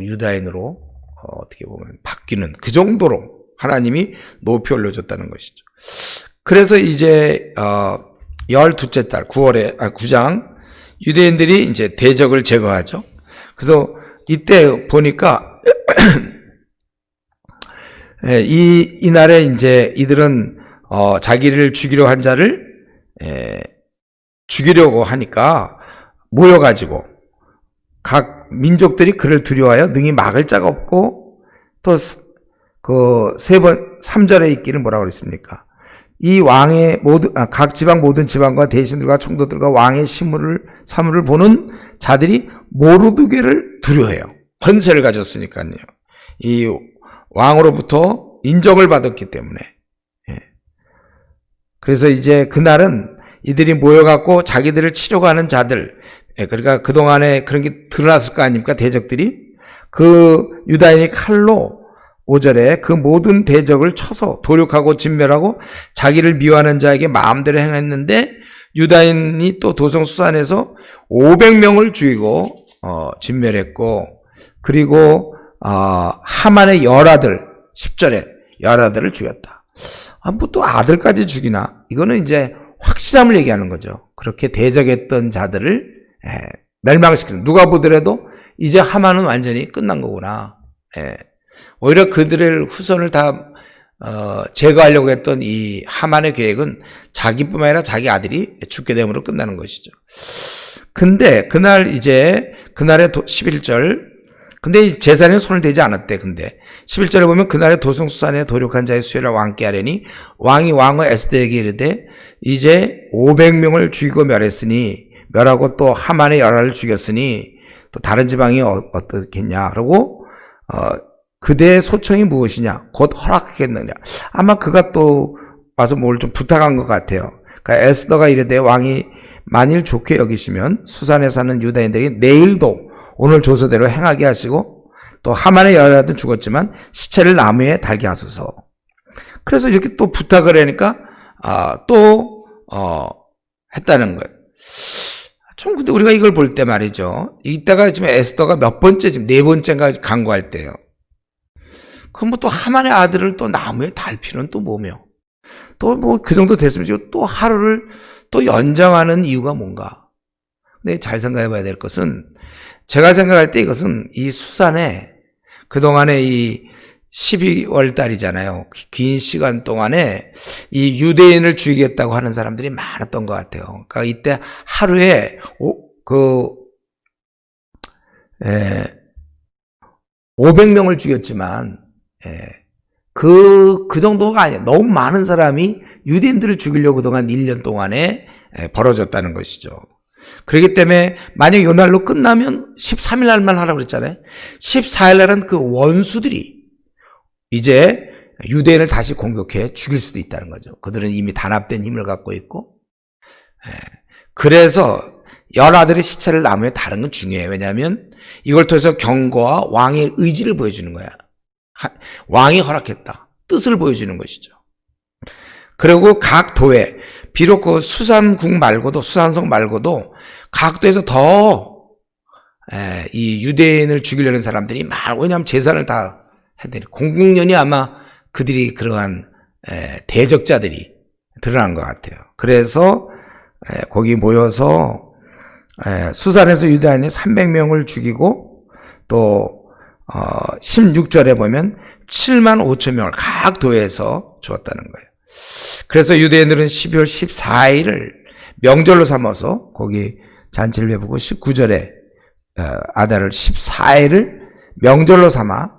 유다인으로 어떻게 보면 바뀌는 그 정도로 하나님이 높이 올려줬다는 것이죠. 그래서 이제 12째 달 9장 유대인들이 이제 대적을 제거하죠. 그래서 이때 보니까 이날에 이제 이들은 자기를 죽이려 한 자를 죽이려고 하니까 모여가지고 각 민족들이 그를 두려워하여 능히 막을 자가 없고 또 그 3절에 있기를 뭐라고 그랬습니까? 이 왕의 각 지방 모든 지방과 대신들과 총독들과 왕의 사물을 보는 자들이 모르드게를 두려워해요. 권세를 가졌으니까요. 이 왕으로부터 인정을 받았기 때문에. 그래서 이제 그날은 이들이 모여갖고 자기들을 치려고 하는 자들, 그러니까 그동안에 그런 게 드러났을 거 아닙니까? 대적들이. 그 유다인이 칼로 5절에 그 모든 대적을 쳐서 도륙하고 진멸하고 자기를 미워하는 자에게 마음대로 행했는데 유다인이 또 도성 수산에서 500명을 죽이고 진멸했고 그리고 하만의 열아들 10절에 열아들을 죽였다. 뭐 또 아들까지 죽이나? 이거는 이제 확실함을 얘기하는 거죠. 그렇게 대적했던 자들을 멸망시키는. 누가 보더라도 이제 하만은 완전히 끝난 거구나. 오히려 그들의 후손을 다 제거하려고 했던 이 하만의 계획은 자기뿐만 아니라 자기 아들이 죽게 됨으로 끝나는 것이죠. 근데 그날의 11절, 근데 제사장이 손을 대지 않았대. 근데 11절에 보면 그날의 도성수산에 도륙한 자의 수혈을 왕께 하려니 왕이 왕후 에스더에게 이르되 이제 500명을 죽이고 멸하고 또 하만의 열아를 죽였으니 또 다른 지방이 어떻겠냐. 그러고 그대의 소청이 무엇이냐? 곧 허락하겠느냐? 아마 그가 또 와서 뭘 좀 부탁한 것 같아요. 그러니까 에스더가 이르되 왕이 만일 좋게 여기시면 수산에 사는 유다인들이 내일도 오늘 조서대로 행하게 하시고 또 하만의 열아들은 죽었지만 시체를 나무에 달게 하소서. 그래서 이렇게 또 부탁을 하니까 했다는 거예요. 좀 근데 우리가 이걸 볼 때 말이죠. 이때가 지금 에스더가 몇 번째 지금 4번째인가 간구할 때예요. 그럼 뭐 또 하만의 아들을 또 나무에 달 필요는 또 뭐며? 또 뭐 그 정도 됐으면 지금 또 하루를 또 연장하는 이유가 뭔가? 근데 잘 생각해 봐야 될 것은 제가 생각할 때 이것은 이 수산에 그동안에 이 12월 달이잖아요. 긴 시간 동안에 이 유대인을 죽이겠다고 하는 사람들이 많았던 것 같아요. 그러니까 이때 하루에 500명을 죽였지만 그 정도가 아니에요. 너무 많은 사람이 유대인들을 죽이려고 그동안 1년 동안에 벌어졌다는 것이죠. 그렇기 때문에 만약 이 날로 끝나면 13일 날만 하라고 그랬잖아요. 14일 날은 그 원수들이 이제 유대인을 다시 공격해 죽일 수도 있다는 거죠. 그들은 이미 단합된 힘을 갖고 있고. 그래서 열아들의 시체를 나무에 다른 건 중요해요. 왜냐하면 이걸 통해서 경고와 왕의 의지를 보여주는 거야. 왕이 허락했다. 뜻을 보여주는 것이죠. 그리고 각 도에 비록 그 수산성 말고도 각 도에서 더 이 유대인을 죽이려는 사람들이 많아. 왜냐하면 제사를 다 해야 되니 공국년이 아마 그들이 그러한 대적자들이 드러난 것 같아요. 그래서 거기 모여서 수산에서 유대인이 300명을 죽이고 또 16절에 보면 7만 5천 명을 각 도에서 주었다는 거예요. 그래서 유대인들은 12월 14일을 명절로 삼아서 거기 잔치를 베푸고 19절에 아달을 14일을 명절로 삼아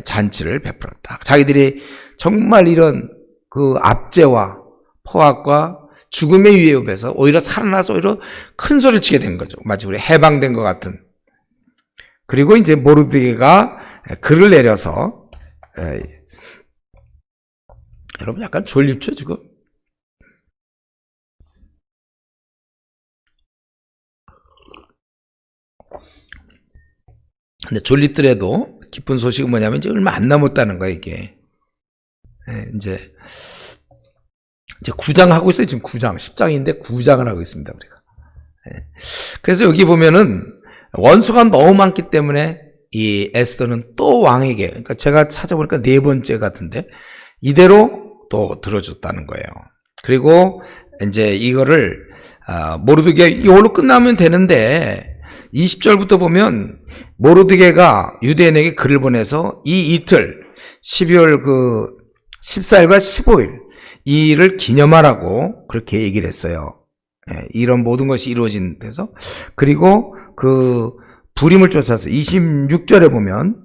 잔치를 베풀었다. 자기들이 정말 이런 그 압제와 포악과 죽음의 위협에서 오히려 살아나서 오히려 큰 소리를 치게 된 거죠. 마치 우리 해방된 것 같은. 그리고 이제 모르드게가 글을 내려서 여러분 약간 졸립죠 지금? 근데 졸립더라도 기쁜 소식은 뭐냐면 이제 얼마 안 남았다는 거야 이게. 이제 9장 하고 있어요. 지금 9장 10장인데 9장을 하고 있습니다 우리가. 그래서 여기 보면은 원수가 너무 많기 때문에 이 에스더는 또 왕에게, 그러니까 제가 찾아보니까 4번째 같은데 이대로 또 들어줬다는 거예요. 그리고 이제 이거를 모르드게 이걸로 끝나면 되는데 20절부터 보면 모르드게가 유대인에게 글을 보내서 이 이틀 12월 14일과 15일 이 일을 기념하라고 그렇게 얘기를 했어요. 이런 모든 것이 이루어진 데서. 그리고 부림을 쫓아서 26절에 보면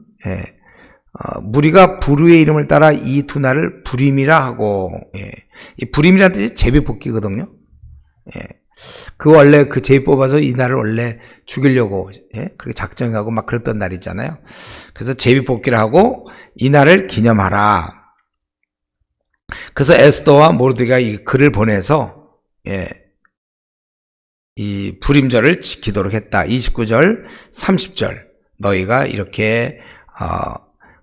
무리가 부르의 이름을 따라 이 두 날을 부림이라 하고, 이 부림이라는 뜻이 제비뽑기거든요. 원래 제비 뽑아서 이 날을 원래 죽이려고 그렇게 작정하고 막 그랬던 날 있잖아요. 그래서 제비뽑기를 하고 이 날을 기념하라. 그래서 에스더와 모르드게가 이 글을 보내서 이 부림절을 지키도록 했다. 29절, 30절 너희가 이렇게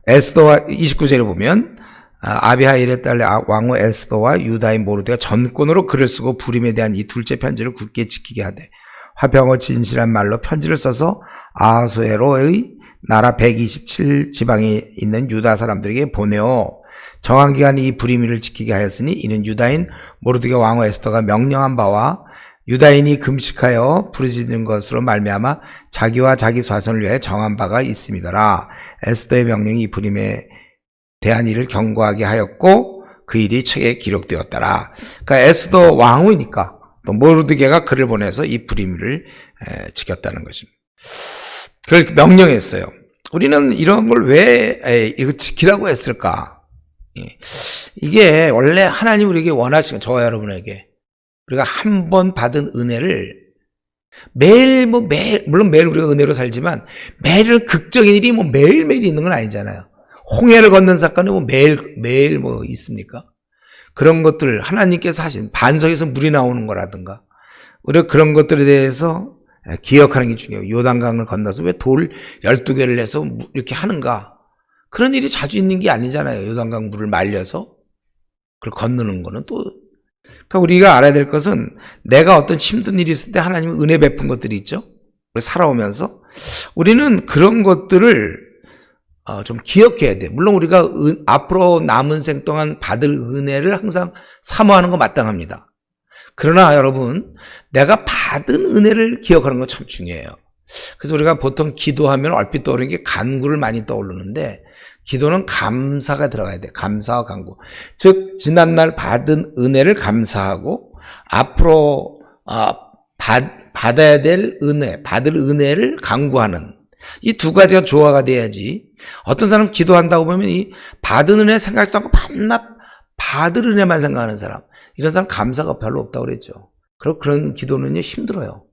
에스더와 29절에 보면 아비하일의 딸 왕후 에스더와 유다인 모르드게가 전권으로 글을 쓰고 부림에 대한 이 둘째 편지를 굳게 지키게 하되 화평하고 진실한 말로 편지를 써서 아하수에로의 나라 127 지방에 있는 유다 사람들에게 보내어 정한 기간 이 부림일을 지키게 하였으니 이는 유다인 모르드게 왕후 에스더가 명령한 바와 유다인이 금식하여 부르짖는 것으로 말미암아 자기와 자기 자손을 위해 정한 바가 있음이더라. 에스더의 명령이 이 부림에 대한 일을 경고하게 하였고 그 일이 책에 기록되었더라. 그러니까 에스더 왕후이니까 또 모르드게가 글을 보내서 이 부림일을 지켰다는 것입니다. 그걸 명령했어요. 우리는 이런 걸 왜 이거 지키라고 했을까? 이게 원래 하나님 우리에게 원하시는, 저와 여러분에게 우리가 한 번 받은 은혜를 매일 물론 매일 우리가 은혜로 살지만 매일 극적인 일이 매일매일 있는 건 아니잖아요. 홍해를 건넌 사건이 매일 있습니까? 그런 것들 하나님께서 하신, 반석에서 물이 나오는 거라든가 우리가 그런 것들에 대해서 기억하는 게 중요해요. 요단강을 건너서 왜 돌 12개를 내서 이렇게 하는가? 그런 일이 자주 있는 게 아니잖아요. 요단강 물을 말려서 그걸 건너는 거는 또. 그러니까 우리가 알아야 될 것은 내가 어떤 힘든 일이 있을 때 하나님은 은혜 베푼 것들이 있죠. 우리 살아오면서 우리는 그런 것들을 좀 기억해야 돼. 물론 우리가 앞으로 남은 생 동안 받을 은혜를 항상 사모하는 거 마땅합니다. 그러나 여러분, 내가 받은 은혜를 기억하는 건 참 중요해요. 그래서 우리가 보통 기도하면 얼핏 떠오르는 게 간구를 많이 떠오르는데, 기도는 감사가 들어가야 돼. 감사와 간구. 즉 지난날 받은 은혜를 감사하고 앞으로 받아야 될 은혜, 받을 은혜를 간구하는 이 두 가지가 조화가 돼야지. 어떤 사람 기도한다고 보면 이 받은 은혜 생각도 않고 밤낮 받을 은혜만 생각하는 사람, 이런 사람 감사가 별로 없다고 그랬죠. 그런 기도는요 힘들어요.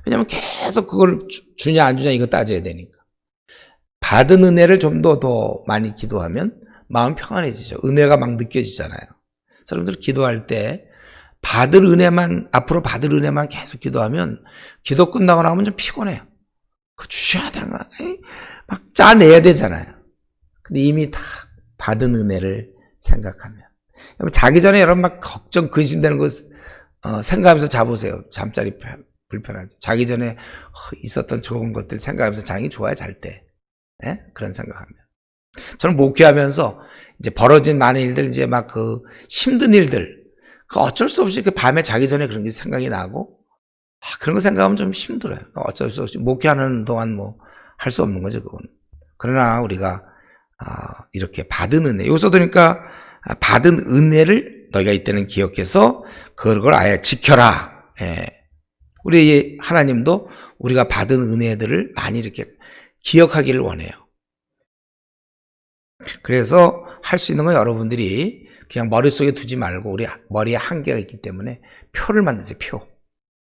왜냐하면 계속 그걸 주냐 안 주냐 이거 따져야 되니까. 받은 은혜를 좀 더 많이 기도하면 마음 평안해지죠. 은혜가 막 느껴지잖아요. 사람들 기도할 때 앞으로 받을 은혜만 계속 기도하면 기도 끝나고 나면 좀 피곤해요. 그거 주셔야 되나? 막 짜내야 되잖아요. 근데 이미 다 받은 은혜를 생각하면. 자기 전에 여러분 막 걱정, 근심되는 거 생각하면서 자보세요. 잠자리 불편하죠. 자기 전에 있었던 좋은 것들 생각하면서 자기 좋아요, 잘 때. 그런 생각하면. 저는 목회하면서 이제 벌어진 많은 일들, 이제 막 힘든 일들, 어쩔 수 없이 밤에 자기 전에 그런 게 생각이 나고, 그런 거 생각하면 좀 힘들어요. 어쩔 수 없이 목회하는 동안 할 수 없는 거죠, 그건. 그러나 우리가, 이렇게 받은 은혜, 여기서 그러니까 받은 은혜를 너희가 이때는 기억해서 그걸 아예 지켜라. 예. 우리 하나님도 우리가 받은 은혜들을 많이 이렇게 기억하기를 원해요. 그래서 할 수 있는 건 여러분들이 그냥 머릿속에 두지 말고 우리 머리에 한계가 있기 때문에 표를 만드세요. 표.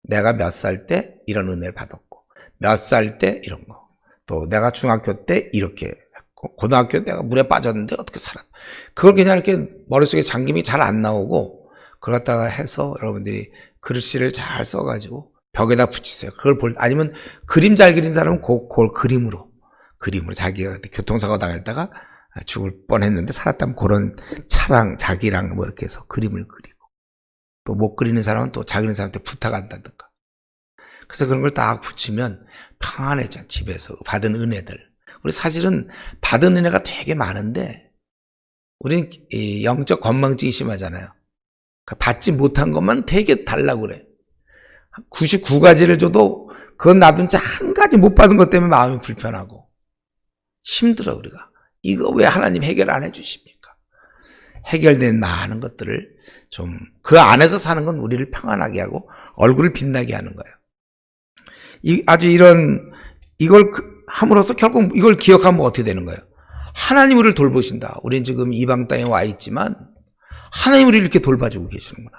내가 몇 살 때 이런 은혜를 받았고 몇 살 때 이런 거. 또 내가 중학교 때 이렇게 했고 고등학교 때 내가 물에 빠졌는데 어떻게 살았. 그걸 그냥 이렇게 머릿속에 잠김이 잘 안 나오고 그걸 갖다가 해서 여러분들이 글씨를 잘 써가지고 벽에다 붙이세요. 그걸 아니면 그림 잘 그린 사람은 그걸 그림으로 자기가 그때 교통사고 당했다가 죽을 뻔했는데 살았다면 그런 차랑 자기랑 뭐 이렇게 해서 그림을 그리고 또 못 그리는 사람은 또 잘 그리는 사람한테 부탁한다든가. 그래서 그런 걸 딱 붙이면 평안해져. 집에서 받은 은혜들. 우리 사실은 받은 은혜가 되게 많은데 우리는 영적 건망증이 심하잖아요. 받지 못한 것만 되게 달라고 그래. 99가지를 줘도 그건 놔둔 채 한 가지 못 받은 것 때문에 마음이 불편하고 힘들어. 우리가 이거 왜 하나님 해결 안 해주십니까? 해결된 많은 것들을 좀 그 안에서 사는 건 우리를 평안하게 하고 얼굴을 빛나게 하는 거예요. 아주 이걸 함으로써 결국 이걸 기억하면 어떻게 되는 거예요? 하나님 우리를 돌보신다. 우리는 지금 이방 땅에 와 있지만 하나님 우리를 이렇게 돌봐주고 계시는구나.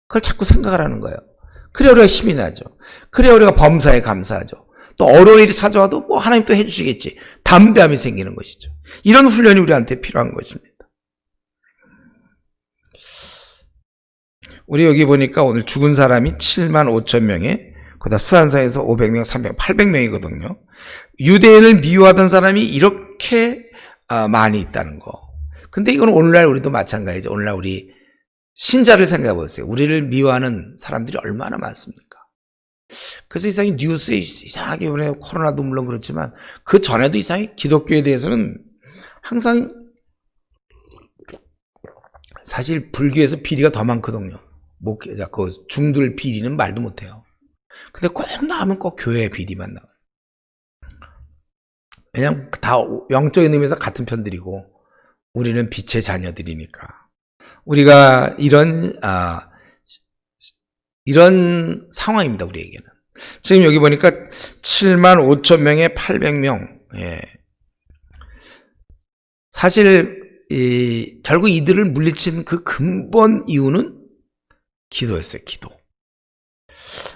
그걸 자꾸 생각을 하는 거예요. 그래 우리가 힘이 나죠. 그래 우리가 범사에 감사하죠. 또 어려운 일이 찾아와도 뭐 하나님 또 해주시겠지. 담대함이 생기는 것이죠. 이런 훈련이 우리한테 필요한 것입니다. 우리 여기 보니까 오늘 죽은 사람이 7만 5천 명에 그다 수산사에서 500명, 300명, 800명이거든요. 유대인을 미워하던 사람이 이렇게 많이 있다는 거. 근데 이건 오늘날 우리도 마찬가지죠. 오늘날 우리 신자를 생각해 보세요. 우리를 미워하는 사람들이 얼마나 많습니까? 그래서 이상하게 뉴스에 이상하게 이번에 코로나도 물론 그렇지만 그 전에도 이상하게 기독교에 대해서는 항상 사실 불교에서 비리가 더 많거든요. 목회자, 그 중들 비리는 말도 못해요. 근데 꼭 나오면 꼭 교회 비리만 나와요. 왜냐면 다 영적인 의미에서 같은 편들이고 우리는 빛의 자녀들이니까. 우리가 이런 상황입니다. 우리에게는. 지금 여기 보니까 7만 5천 명에 800명. 예. 사실 결국 이들을 물리친 그 근본 이유는 기도였어요. 기도.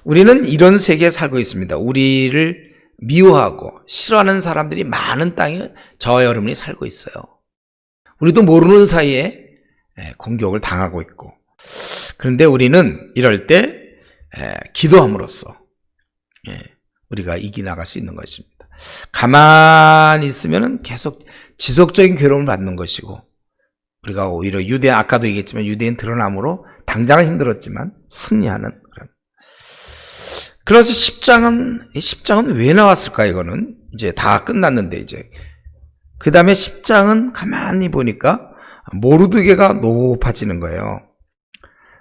우리는 이런 세계에 살고 있습니다. 우리를 미워하고 싫어하는 사람들이 많은 땅에 저와 여러분이 살고 있어요. 우리도 모르는 사이에 공격을 당하고 있고. 그런데 우리는 이럴 때 기도함으로써 우리가 이겨나갈 수 있는 것입니다. 가만히 있으면 계속 지속적인 괴로움을 받는 것이고 우리가 오히려 유대인, 아까도 얘기했지만 유대인 드러남으로 당장은 힘들었지만 승리하는 그런. 그래서 10장은 왜 나왔을까? 이거는 이제 다 끝났는데 이제 그 다음에 10장은 가만히 보니까 모르드게가 높아지는 거예요.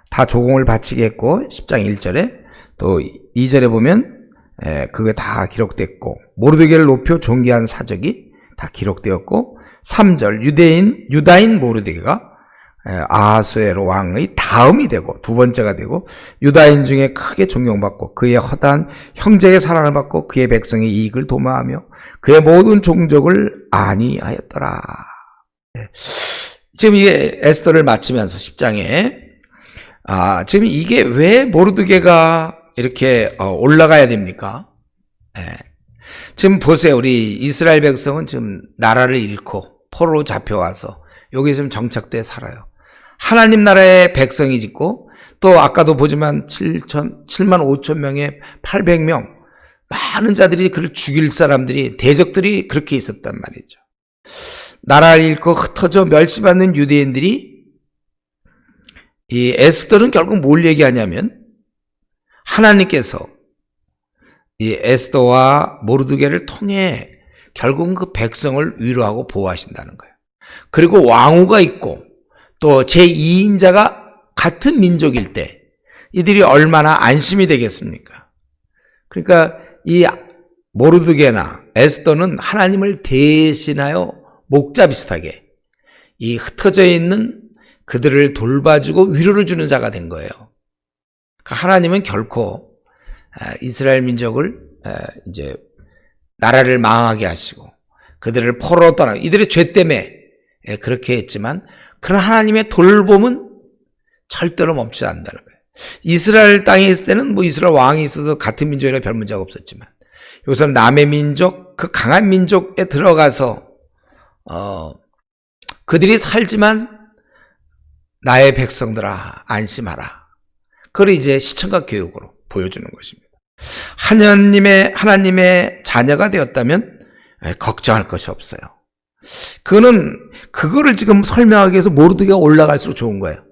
다 조공을 바치게 했고 10장 1절에 또 2절에 보면 그게 다 기록됐고 모르드게를 높여 존귀한 사적이 다 기록되었고 3절 유다인 모르드게가 아하수에로 왕의 다음이 되고 두 번째가 되고 유다인 중에 크게 존경받고 그의 허다한 형제의 사랑을 받고 그의 백성의 이익을 도모하며 그의 모든 종족을 안위하였더라. 지금 이게 에스더를 마치면서 10장에 지금 이게 왜 모르드게가 이렇게 올라가야 됩니까? 지금 보세요. 우리 이스라엘 백성은 지금 나라를 잃고 포로로 잡혀와서 여기 지금 정착돼 살아요. 하나님 나라의 백성이 짓고 또 아까도 보지만 7만 5천 명에 800명 많은 자들이 그를 죽일 사람들이 대적들이 그렇게 있었단 말이죠. 나라를 잃고 흩어져 멸시받는 유대인들이 이 에스더는 결국 뭘 얘기하냐면 하나님께서 이 에스더와 모르드게를 통해 결국은 그 백성을 위로하고 보호하신다는 거예요. 그리고 왕후가 있고 또 제2인자가 같은 민족일 때 이들이 얼마나 안심이 되겠습니까? 그러니까 이 모르드게나 에스더는 하나님을 대신하여 목자 비슷하게 이 흩어져 있는 그들을 돌봐주고 위로를 주는 자가 된 거예요. 하나님은 결코 이스라엘 민족을 이제 나라를 망하게 하시고 그들을 포로로 떠나 이들의 죄 때문에 그렇게 했지만 그런 하나님의 돌봄은 절대로 멈추지 않는다는 거예요. 이스라엘 땅에 있을 때는 뭐 이스라엘 왕이 있어서 같은 민족이라 별 문제가 없었지만 여기서는 남의 민족, 그 강한 민족에 들어가서 그들이 살지만 나의 백성들아 안심하라. 그걸 이제 시청각 교육으로 보여주는 것입니다. 하나님의 자녀가 되었다면 걱정할 것이 없어요. 그거를 지금 설명하기 위해서 모르드게가 올라갈수록 좋은 거예요.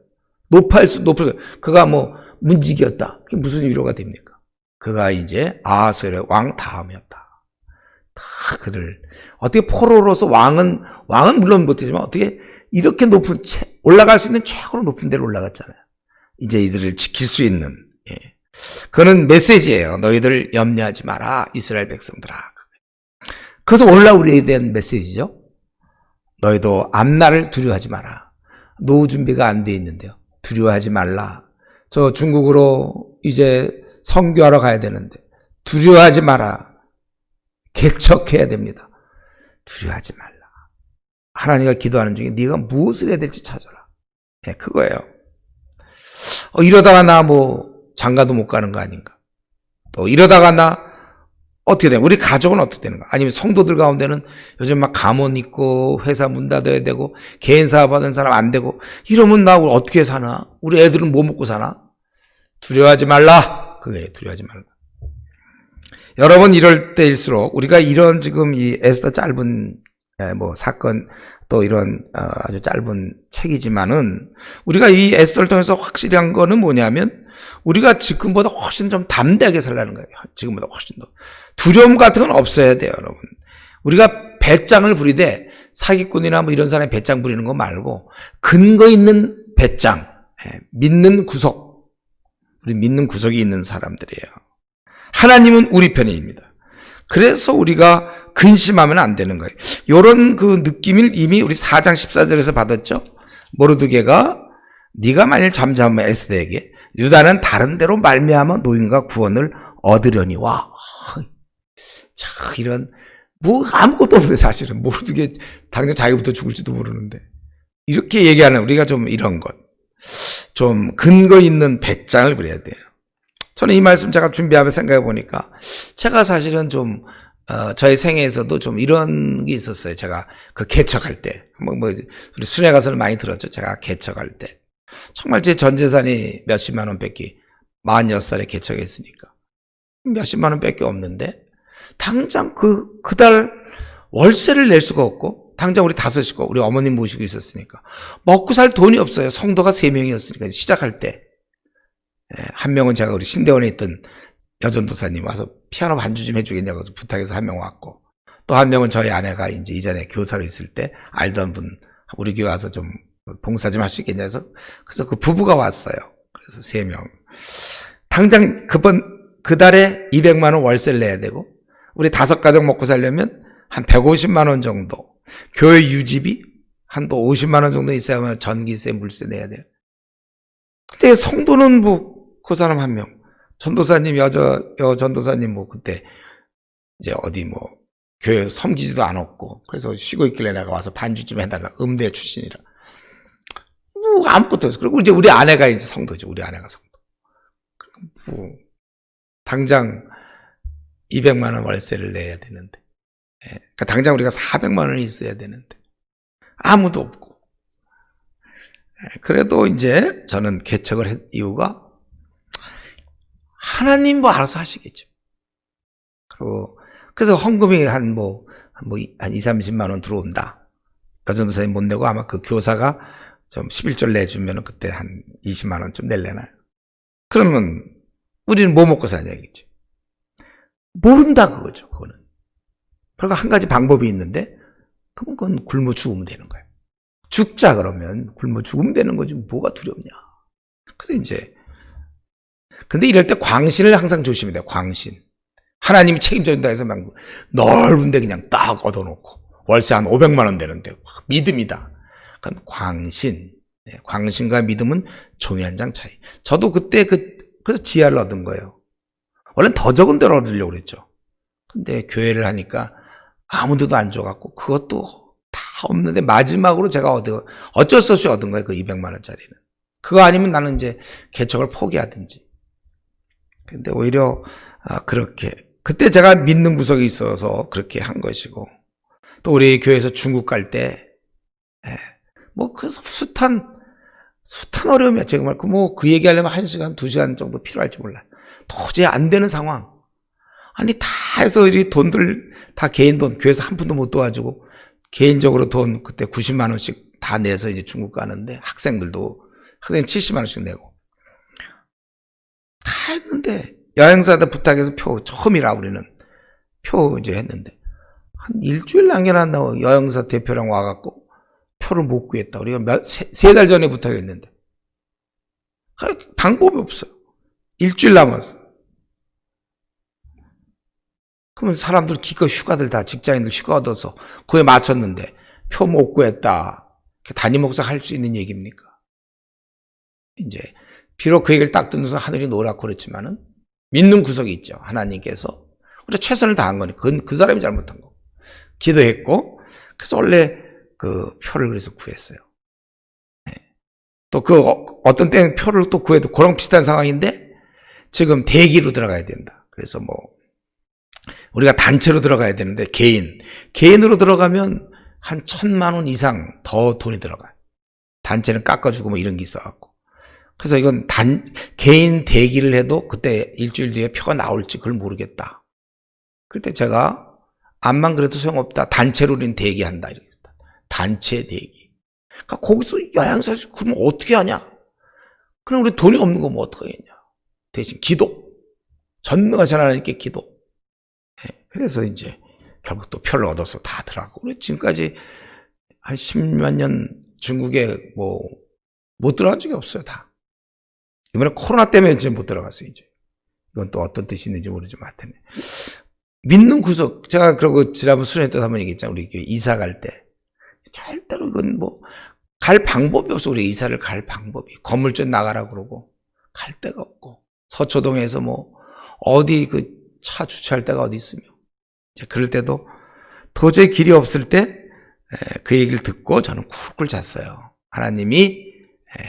높을수록 그가 뭐 문지기였다. 그게 무슨 위로가 됩니까? 그가 이제 아하수엘의 왕 다음이었다. 다 그들 어떻게 포로로서 왕은 물론 못했지만 어떻게 이렇게 올라갈 수 있는 최고로 높은 데로 올라갔잖아요. 이제 이들을 지킬 수 있는 그는 메시지예요. 너희들 염려하지 마라 이스라엘 백성들아. 그래서 오늘날 우리에 대한 메시지죠. 너희도 앞날을 두려워하지 마라. 노후 준비가 안 돼 있는데요. 두려워하지 말라. 저 중국으로 이제 선교하러 가야 되는데 두려워하지 마라. 개척해야 됩니다. 두려워하지 말라. 하나님과 기도하는 중에 네가 무엇을 해야 될지 찾아라. 그거예요. 이러다가 나 장가도 못 가는 거 아닌가? 또 이러다가 나 어떻게 되는? 우리 가족은 어떻게 되는 가? 아니면 성도들 가운데는 요즘 막 감원 있고 회사 문 닫아야 되고 개인 사업 하는 사람 안 되고 이러면 나 어떻게 사나? 우리 애들은 뭐 먹고 사나? 두려워하지 말라. 그게 두려워하지 말라. 여러분 이럴 때일수록 우리가 이런 지금 이 에스더 짧은 사건 또 이런 아주 짧은 책이지만은 우리가 이 에스더를 통해서 확실한 거는 뭐냐면 우리가 지금보다 훨씬 좀 담대하게 살라는 거예요. 지금보다 훨씬 더. 두려움 같은 건 없어야 돼요, 여러분. 우리가 배짱을 부리되 사기꾼이나 이런 사람이 배짱 부리는 거 말고 근거 있는 배짱, 믿는 구석. 우리 믿는 구석이 있는 사람들이에요. 하나님은 우리 편입니다. 그래서 우리가 근심하면 안 되는 거예요. 이런 그 느낌을 이미 우리 4장 14절에서 받았죠. 모르드게가 네가 만일 잠잠하면 에스더에게 유다는 다른 데로 말미암아 노임과 구원을 얻으려니와. 자, 이런 아무것도 없는데 사실은 모르드게 당장 자기부터 죽을지도 모르는데 이렇게 얘기하는 우리가 좀 이런 것 좀 근거 있는 배짱을 부려야 돼요. 저는 이 말씀 제가 준비하면서 생각해 보니까 제가 사실은 좀 저의 생애에서도 좀 이런 게 있었어요. 제가 그 개척할 때 우리 순회 가서는 많이 들었죠. 제가 개척할 때 정말 제 전 재산이 몇십만 원 뺏기 46살에 개척했으니까 몇십만 원 뺏기 없는데 당장 그달 월세를 낼 수가 없고 당장 우리 5 식구 우리 어머님 모시고 있었으니까 먹고 살 돈이 없어요. 성도가 3명이었으니까 시작할 때 한 명은 제가 우리 신대원에 있던 여전도사님 와서 피아노 반주 좀 해주겠냐고 부탁해서 한 명 왔고 또 한 명은 저희 아내가 이제 이전에 교사로 있을 때 알던 분 우리 교회 와서 좀 봉사 좀 할 수 있겠냐 해서 그래서 그 부부가 왔어요. 그래서 3명 당장 그 달에 200만 원 월세를 내야 되고 우리 5가족 먹고 살려면 한 150만 원 정도 교회 유지비 한 또 50만 원 정도 있어야만 전기세 물세 내야 돼요. 그때 성도는 그 사람 한 명 전도사님 전도사님 그때 이제 어디 교회 섬기지도 않았고 그래서 쉬고 있길래 내가 와서 반주 좀 해달라. 음대 출신이라 아무것도 없어. 그리고 이제 우리 아내가 이제 성도죠. 우리 아내가 성도. 당장 200만 원 월세를 내야 되는데 그러니까 당장 우리가 400만 원이 있어야 되는데 아무도 없고 그래도 이제 저는 개척을 한 이유가 하나님 알아서 하시겠죠. 그래서 헌금이 한 2-30만 원 들어온다. 여전도사님 못 내고 아마 그 교사가 좀 11절 내주면 그때 한 20만 원 좀 낼래나요? 그러면 우리는 뭐 먹고 사냐 이거죠. 모른다 그거죠. 그거는. 그러니까 한 가지 방법이 있는데 그건 굶어 죽으면 되는 거예요. 죽자 그러면 굶어 죽으면 되는 거지 뭐가 두렵냐. 그래서 이제 근데 이럴 때 광신을 항상 조심해야 돼요. 광신. 하나님이 책임져 준다 해서 막 넓은 데 그냥 딱 얻어놓고 월세 한 500만 원 되는데 믿음이다. 그러니까 광신. 광신과 믿음은 종이 한 장 차이. 저도 그때 그래서 지하를 얻은 거예요. 원래는 더 적은 데로 얻으려고 그랬죠. 근데 교회를 하니까 아무데도 안 줘갖고 그것도 다 없는데 마지막으로 제가 어쩔 수 없이 얻은 거예요. 그 200만 원짜리는. 그거 아니면 나는 이제 개척을 포기하든지. 근데 오히려 그렇게 그때 제가 믿는 구석이 있어서 그렇게 한 것이고, 또 우리 교회에서 중국 갈 때 뭐 그 숱한 어려움이야. 정말 그 얘기하려면 1시간, 2시간 정도 필요할지 몰라. 도저히 안 되는 상황. 아니 다 해서 이 돈들 다 개인 돈, 교회에서 한 푼도 못 도와주고 개인적으로 돈 그때 90만 원씩 다 내서 이제 중국 가는데, 학생 70만 원씩 내고 다 했는데, 여행사한테 부탁해서 처음이라 우리는 표 이제 했는데 한 일주일 남겨놨나 여행사 대표랑 와갖고 표를 못 구했다. 우리가 세 달 전에 부탁했는데 방법이 없어요. 일주일 남았어. 그러면 사람들 기껏 휴가들 다 직장인들 휴가 얻어서 그에 맞췄는데 표 못 구했다. 담임 목사 할 수 있는 얘기입니까? 이제 비록 그 얘기를 딱 듣면서 하늘이 노랗고 그렇지만은 믿는 구석이 있죠. 하나님께서 우리가 최선을 다한 거니 그건 그 사람이 잘못한 거고, 기도했고, 그래서 원래 그 표를 그래서 구했어요. 또 어떤 때는 표를 또 구해도 그랑 비슷한 상황인데 지금 대기로 들어가야 된다. 그래서 우리가 단체로 들어가야 되는데 개인으로 들어가면 한 1,000만 원 이상 더 돈이 들어가요. 단체는 깎아주고 이런 게 있어갖고. 그래서 이건 개인 대기를 해도 그때 일주일 뒤에 표가 나올지 그걸 모르겠다. 그때 제가 암만 그래도 소용없다. 단체로 우리는 대기한다. 이렇게 했다. 단체 대기. 그러니까 거기서 여행사에서 그러면 어떻게 하냐? 그럼 우리 돈이 없는 거 어떻게 하겠냐? 대신 기도. 전능하신 하나님께 기도. 그래서 이제 결국 또 표를 얻어서 다 들어가고. 우리 지금까지 한 10몇 년 중국에 못 들어간 적이 없어요, 다. 이번에 코로나 때문에 지금 못 들어갔어요, 이제. 이건 또 어떤 뜻이 있는지 모르지만, 하여튼. 믿는 구석. 제가 그러고 지난번 수련회 때 한번 얘기했잖아요. 우리 이사 갈 때. 절대로 이건 갈 방법이 없어. 우리 이사를 갈 방법이. 건물주 나가라 그러고, 갈 데가 없고. 서초동에서 어디 차 주차할 데가 어디 있으며. 이제 그럴 때도 도저히 길이 없을 때 그 얘기를 듣고 저는 쿨쿨 잤어요. 하나님이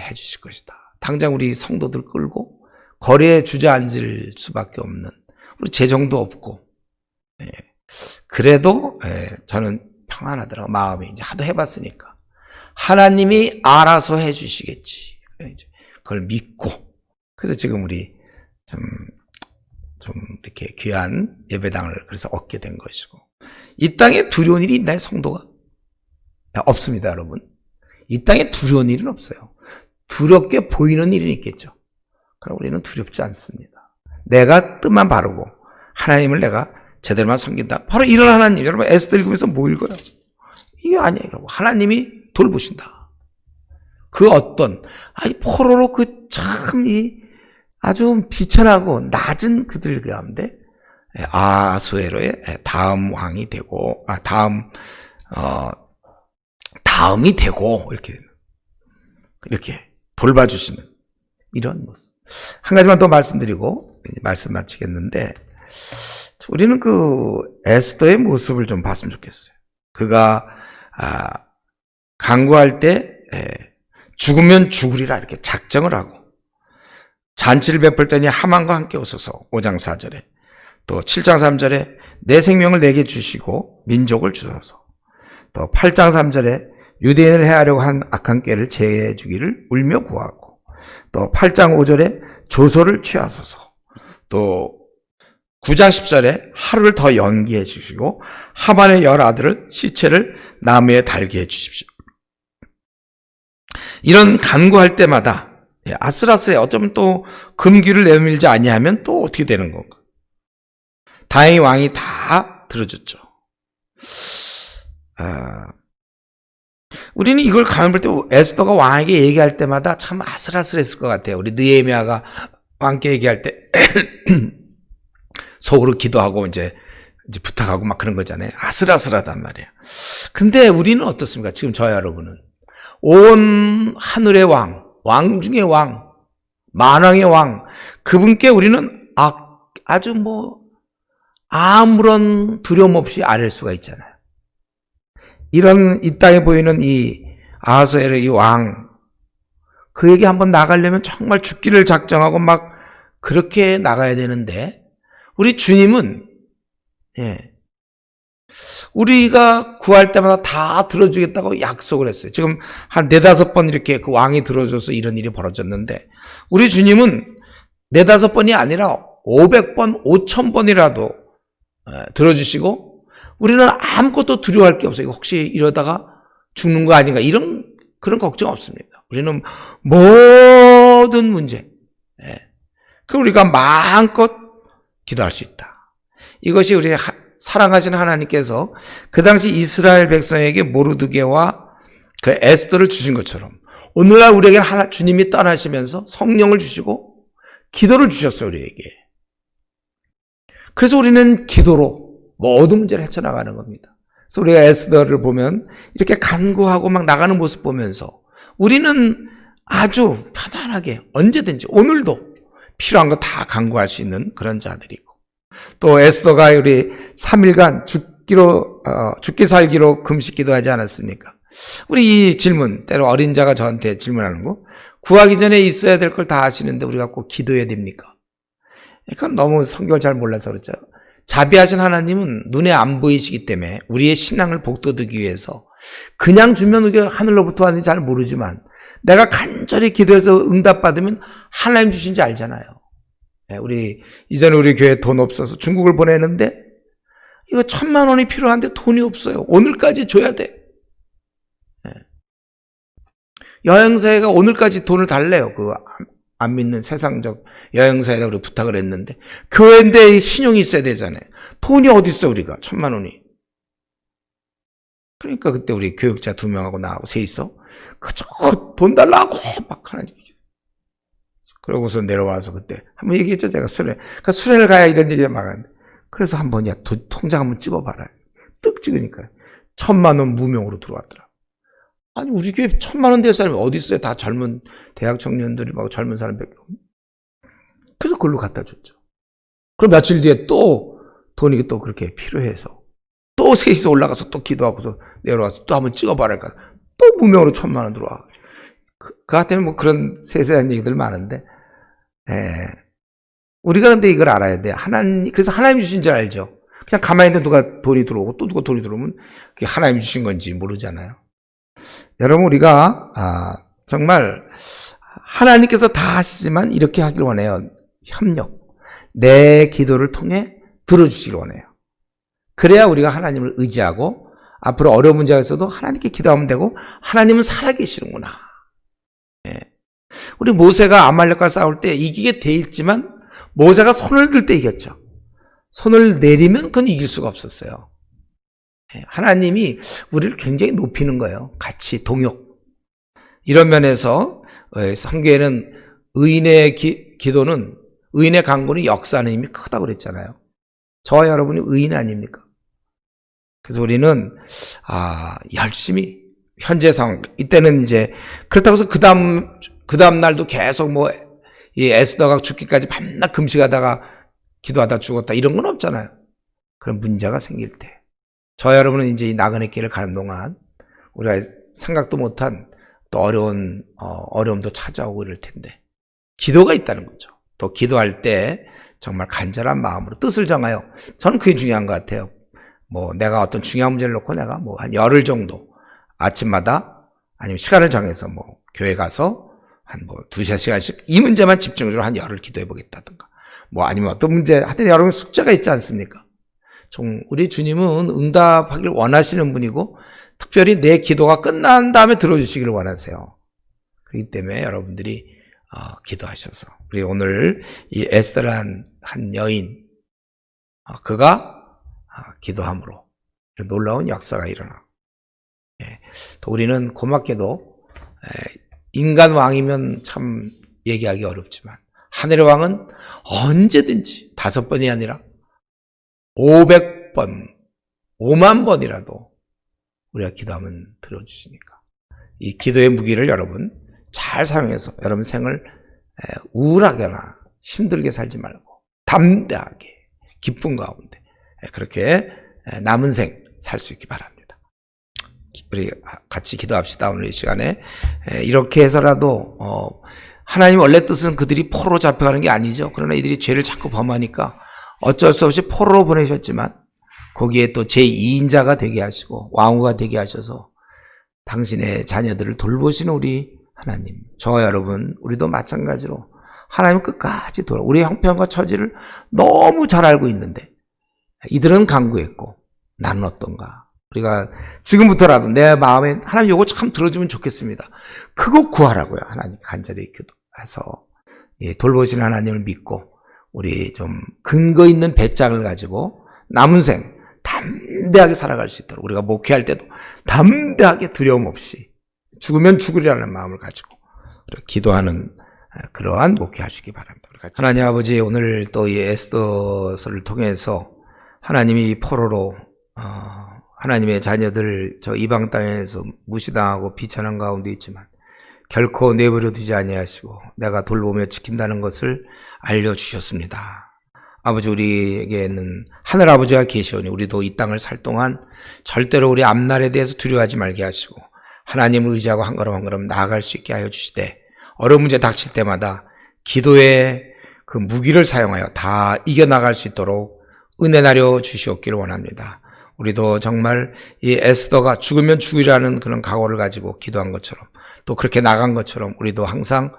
해주실 것이다. 당장 우리 성도들 끌고 거리에 주저앉을 수밖에 없는, 우리 재정도 없고, 그래도 저는 평안하더라고. 마음이 이제 하도 해봤으니까 하나님이 알아서 해주시겠지. 그걸 믿고, 그래서 지금 우리 좀 이렇게 귀한 예배당을 그래서 얻게 된 것이고, 이 땅에 두려운 일이 있나요, 성도가? 없습니다, 여러분. 이 땅에 두려운 일은 없어요. 두렵게 보이는 일은 있겠죠. 그럼 우리는 두렵지 않습니다. 내가 뜻만 바르고 하나님을 내가 제대로만 섬긴다. 바로 이런 하나님. 여러분 에스더 읽으면서 뭐 읽어요? 이게 아니에요. 하나님이 돌보신다. 그 어떤 포로로 아주 비천하고 낮은 그들 가운데 아수에로의 다음 왕이 되고 다음이 되고 이렇게 돌봐주시는 이런 모습. 한 가지만 더 말씀드리고 말씀 마치겠는데, 우리는 에스더의 모습을 좀 봤으면 좋겠어요. 그가 강구할 때 죽으면 죽으리라 이렇게 작정을 하고, 잔치를 베풀더니 하만과 함께 오소서 5장 4절에, 또 7장 3절에 내 생명을 내게 주시고 민족을 주소서, 또 8장 3절에 유대인을 해하려고 한 악한 꾀를 제해해 주기를 울며 구하고, 또 8장 5절에 조소를 취하소서, 또 9장 10절에 하루를 더 연기해 주시고 하만의 10아들을 시체를 나무에 달게 해 주십시오. 이런 간구할 때마다 아슬아슬해. 어쩌면 또 금귀를 내밀지 아니하면 또 어떻게 되는 건가? 다행히 왕이 다 들어줬죠. 우리는 이걸 가만 볼 때 에스더가 왕에게 얘기할 때마다 참 아슬아슬했을 것 같아요. 우리 느헤미야가 왕께 얘기할 때 속으로 기도하고 이제 부탁하고 막 그런 거잖아요. 아슬아슬하단 말이에요. 근데 우리는 어떻습니까? 지금 저와 여러분은 온 하늘의 왕 중의 왕, 만왕의 왕, 그분께 우리는 아주 아무런 두려움 없이 아뢰 수가 있잖아요. 이런 이 땅에 보이는 이 아하수에르 이 왕, 그에게 한번 나가려면 정말 죽기를 작정하고 막 그렇게 나가야 되는데, 우리 주님은 우리가 구할 때마다 다 들어주겠다고 약속을 했어요. 지금 한 4-5번 이렇게 그 왕이 들어줘서 이런 일이 벌어졌는데, 우리 주님은 4-5번이 아니라 500번, 5000번이라도 들어주시고, 우리는 아무것도 두려워할 게 없어요. 혹시 이러다가 죽는 거 아닌가, 그런 걱정 없습니다. 우리는 모든 문제, 우리가 마음껏 기도할 수 있다. 이것이 우리 사랑하시는 하나님께서 그 당시 이스라엘 백성에게 모르드게와 그 에스더를 주신 것처럼, 오늘날 우리에게 주님이 떠나시면서 성령을 주시고 기도를 주셨어요, 우리에게. 그래서 우리는 기도로 모든 문제를 헤쳐나가는 겁니다. 그래서 우리가 에스더를 보면 이렇게 간구하고 막 나가는 모습 보면서 우리는 아주 편안하게 언제든지 오늘도 필요한 거 다 간구할 수 있는 그런 자들이고, 또 에스더가 우리 3일간 죽기 살기로 금식 기도하지 않았습니까? 우리 이 질문, 때로 어린 자가 저한테 질문하는 거, 구하기 전에 있어야 될 걸 다 아시는데 우리가 꼭 기도해야 됩니까? 그건 너무 성경을 잘 몰라서 그렇죠. 자비하신 하나님은 눈에 안 보이시기 때문에 우리의 신앙을 복돋우기 위해서 그냥 주면 이게 하늘로부터 왔는지 잘 모르지만, 내가 간절히 기도해서 응답받으면 하나님 주신지 알잖아요. 이전에 우리 교회 돈 없어서 중국을 보내는데 이거 1000만 원이 필요한데 돈이 없어요. 오늘까지 줘야 돼. 여행사가 오늘까지 돈을 달래요. 안 믿는 세상적 여행사에다 우리 부탁을 했는데, 교회인데 신용이 있어야 되잖아요. 돈이 어디 있어, 우리가 1000만 원이. 그러니까 그때 우리 교육자 2명하고 나하고 셋이서 그저 돈 달라고 막 하나님. 그러고서 내려와서 그때 한번 얘기했죠, 제가 그러니까 수련을 가야 이런 얘기가 막 하는데, 그래서 한번 통장 한번 찍어봐라. 뜩 찍으니까 1000만 원 무명으로 들어왔더라. 아니, 우리 교회 1000만 원 될 사람이 어디 있어요? 다 젊은 대학 청년들이 막 젊은 사람밖에 없네. 그래서 그걸로 갖다 줬죠. 그럼 며칠 뒤에 또 돈이 또 그렇게 필요해서 또 셋이서 올라가서 또 기도하고서 내려와서 또 한번 찍어봐라. 그러니까 또 무명으로 1000만 원 들어와. 그한테는 그런 세세한 얘기들 많은데, 우리가 근데 이걸 알아야 돼. 그래서 하나님 주신 줄 알죠. 그냥 가만히 있는데 누가 돈이 들어오고 또 누가 돈이 들어오면 그게 하나님 주신 건지 모르잖아요. 여러분, 우리가 정말 하나님께서 다 하시지만 이렇게 하길 원해요. 협력. 내 기도를 통해 들어주시길 원해요. 그래야 우리가 하나님을 의지하고 앞으로 어려운 문제가 있어도 하나님께 기도하면 되고, 하나님은 살아계시는구나. 우리 모세가 아말렉과 싸울 때 이기게 돼 있지만 모세가 손을 들 때 이겼죠. 손을 내리면 그건 이길 수가 없었어요. 하나님이 우리를 굉장히 높이는 거예요. 같이 동역. 이런 면에서 성경에는 의인의 기도는, 의인의 간구는 역사하는 힘이 크다고 그랬잖아요. 저와 여러분이 의인 아닙니까? 그래서 우리는 열심히 현재 상황, 이때는 이제 그렇다고 해서 그 다음 날도 계속 이 에스더가 죽기까지 밤낮 금식하다가 기도하다 죽었다 이런 건 없잖아요. 그런 문제가 생길 때, 저 여러분은 이제 이 나그네 길을 가는 동안 우리가 생각도 못한 또 어려움도 찾아오고 이럴 텐데, 기도가 있다는 거죠. 또 기도할 때 정말 간절한 마음으로 뜻을 정하여, 저는 그게 중요한 것 같아요. 내가 어떤 중요한 문제를 놓고 내가 한 열흘 정도 아침마다 아니면 시간을 정해서 교회 가서 한 2-3시간씩 이 문제만 집중적으로 한 열흘 기도해 보겠다든가, 아니면 어떤 문제, 하여튼 여러분 숙제가 있지 않습니까? 우리 주님은 응답하길 원하시는 분이고, 특별히 내 기도가 끝난 다음에 들어주시기를 원하세요. 그렇기 때문에 여러분들이 기도하셔서, 우리 오늘 이 에스더란 한 여인, 그가 기도함으로 놀라운 역사가 일어나. 또 우리는 고맙게도 인간 왕이면 참 얘기하기 어렵지만, 하늘의 왕은 언제든지 5번이 아니라 500번, 5만 번이라도 우리가 기도하면 들어주시니까, 이 기도의 무기를 여러분 잘 사용해서 여러분 생을 우울하거나 힘들게 살지 말고 담대하게 기쁨 가운데 그렇게 남은 생 살 수 있기 바랍니다. 우리 같이 기도합시다. 오늘 이 시간에 이렇게 해서라도 하나님 원래 뜻은 그들이 포로로 잡혀가는 게 아니죠. 그러나 이들이 죄를 자꾸 범하니까 어쩔 수 없이 포로로 보내셨지만 거기에 또 제2인자가 되게 하시고 왕후가 되게 하셔서 당신의 자녀들을 돌보시는 우리 하나님, 저와 여러분 우리도 마찬가지로 하나님 끝까지 우리의 형편과 처지를 너무 잘 알고 있는데 이들은 간구했고 나는 어떤가. 우리가 지금부터라도 내 마음에 하나님 요거 참 들어주면 좋겠습니다. 그거 구하라고요. 하나님 간절히 기도해서 돌보시는 하나님을 믿고 우리 좀 근거 있는 배짱을 가지고 남은 생 담대하게 살아갈 수 있도록 우리가 목회할 때도 담대하게 두려움 없이 죽으면 죽으리라는 마음을 가지고 기도하는 그러한 목회하시기 바랍니다. 하나님 아버지, 오늘 또 이 에스더서를 통해서 하나님이 포로로 하나님의 자녀들 저 이방 땅에서 무시당하고 비천한 가운데 있지만 결코 내버려 두지 아니하시고 내가 돌보며 지킨다는 것을 알려주셨습니다. 아버지, 우리에게는 하늘아버지가 계시오니 우리도 이 땅을 살 동안 절대로 우리 앞날에 대해서 두려워하지 말게 하시고 하나님을 의지하고 한 걸음 한 걸음 나아갈 수 있게 하여 주시되 어려운 문제 닥칠 때마다 기도의 그 무기를 사용하여 다 이겨나갈 수 있도록 은혜 나려 주시옵기를 원합니다. 우리도 정말 이 에스더가 죽으면 죽으리라는 그런 각오를 가지고 기도한 것처럼 또 그렇게 나간 것처럼 우리도 항상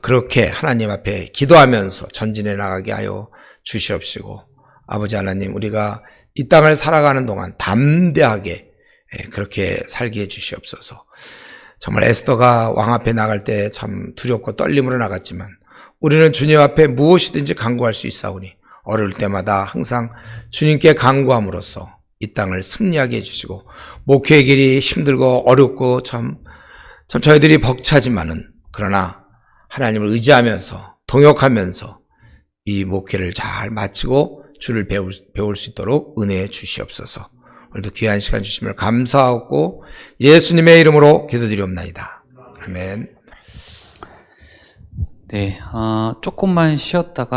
그렇게 하나님 앞에 기도하면서 전진해 나가게 하여 주시옵시고 아버지 하나님, 우리가 이 땅을 살아가는 동안 담대하게 그렇게 살게 해 주시옵소서. 정말 에스더가 왕 앞에 나갈 때 참 두렵고 떨림으로 나갔지만 우리는 주님 앞에 무엇이든지 간구할 수 있사오니 어려울 때마다 항상 주님께 간구함으로써 이 땅을 승리하게 해주시고 목회의 길이 힘들고 어렵고 참 저희들이 벅차지만은 그러나 하나님을 의지하면서 동역하면서 이 목회를 잘 마치고 주를 배울 수 있도록 은혜해 주시옵소서. 오늘도 귀한 시간 주심을 감사하고 예수님의 이름으로 기도드리옵나이다. 아멘. 네, 조금만 쉬었다가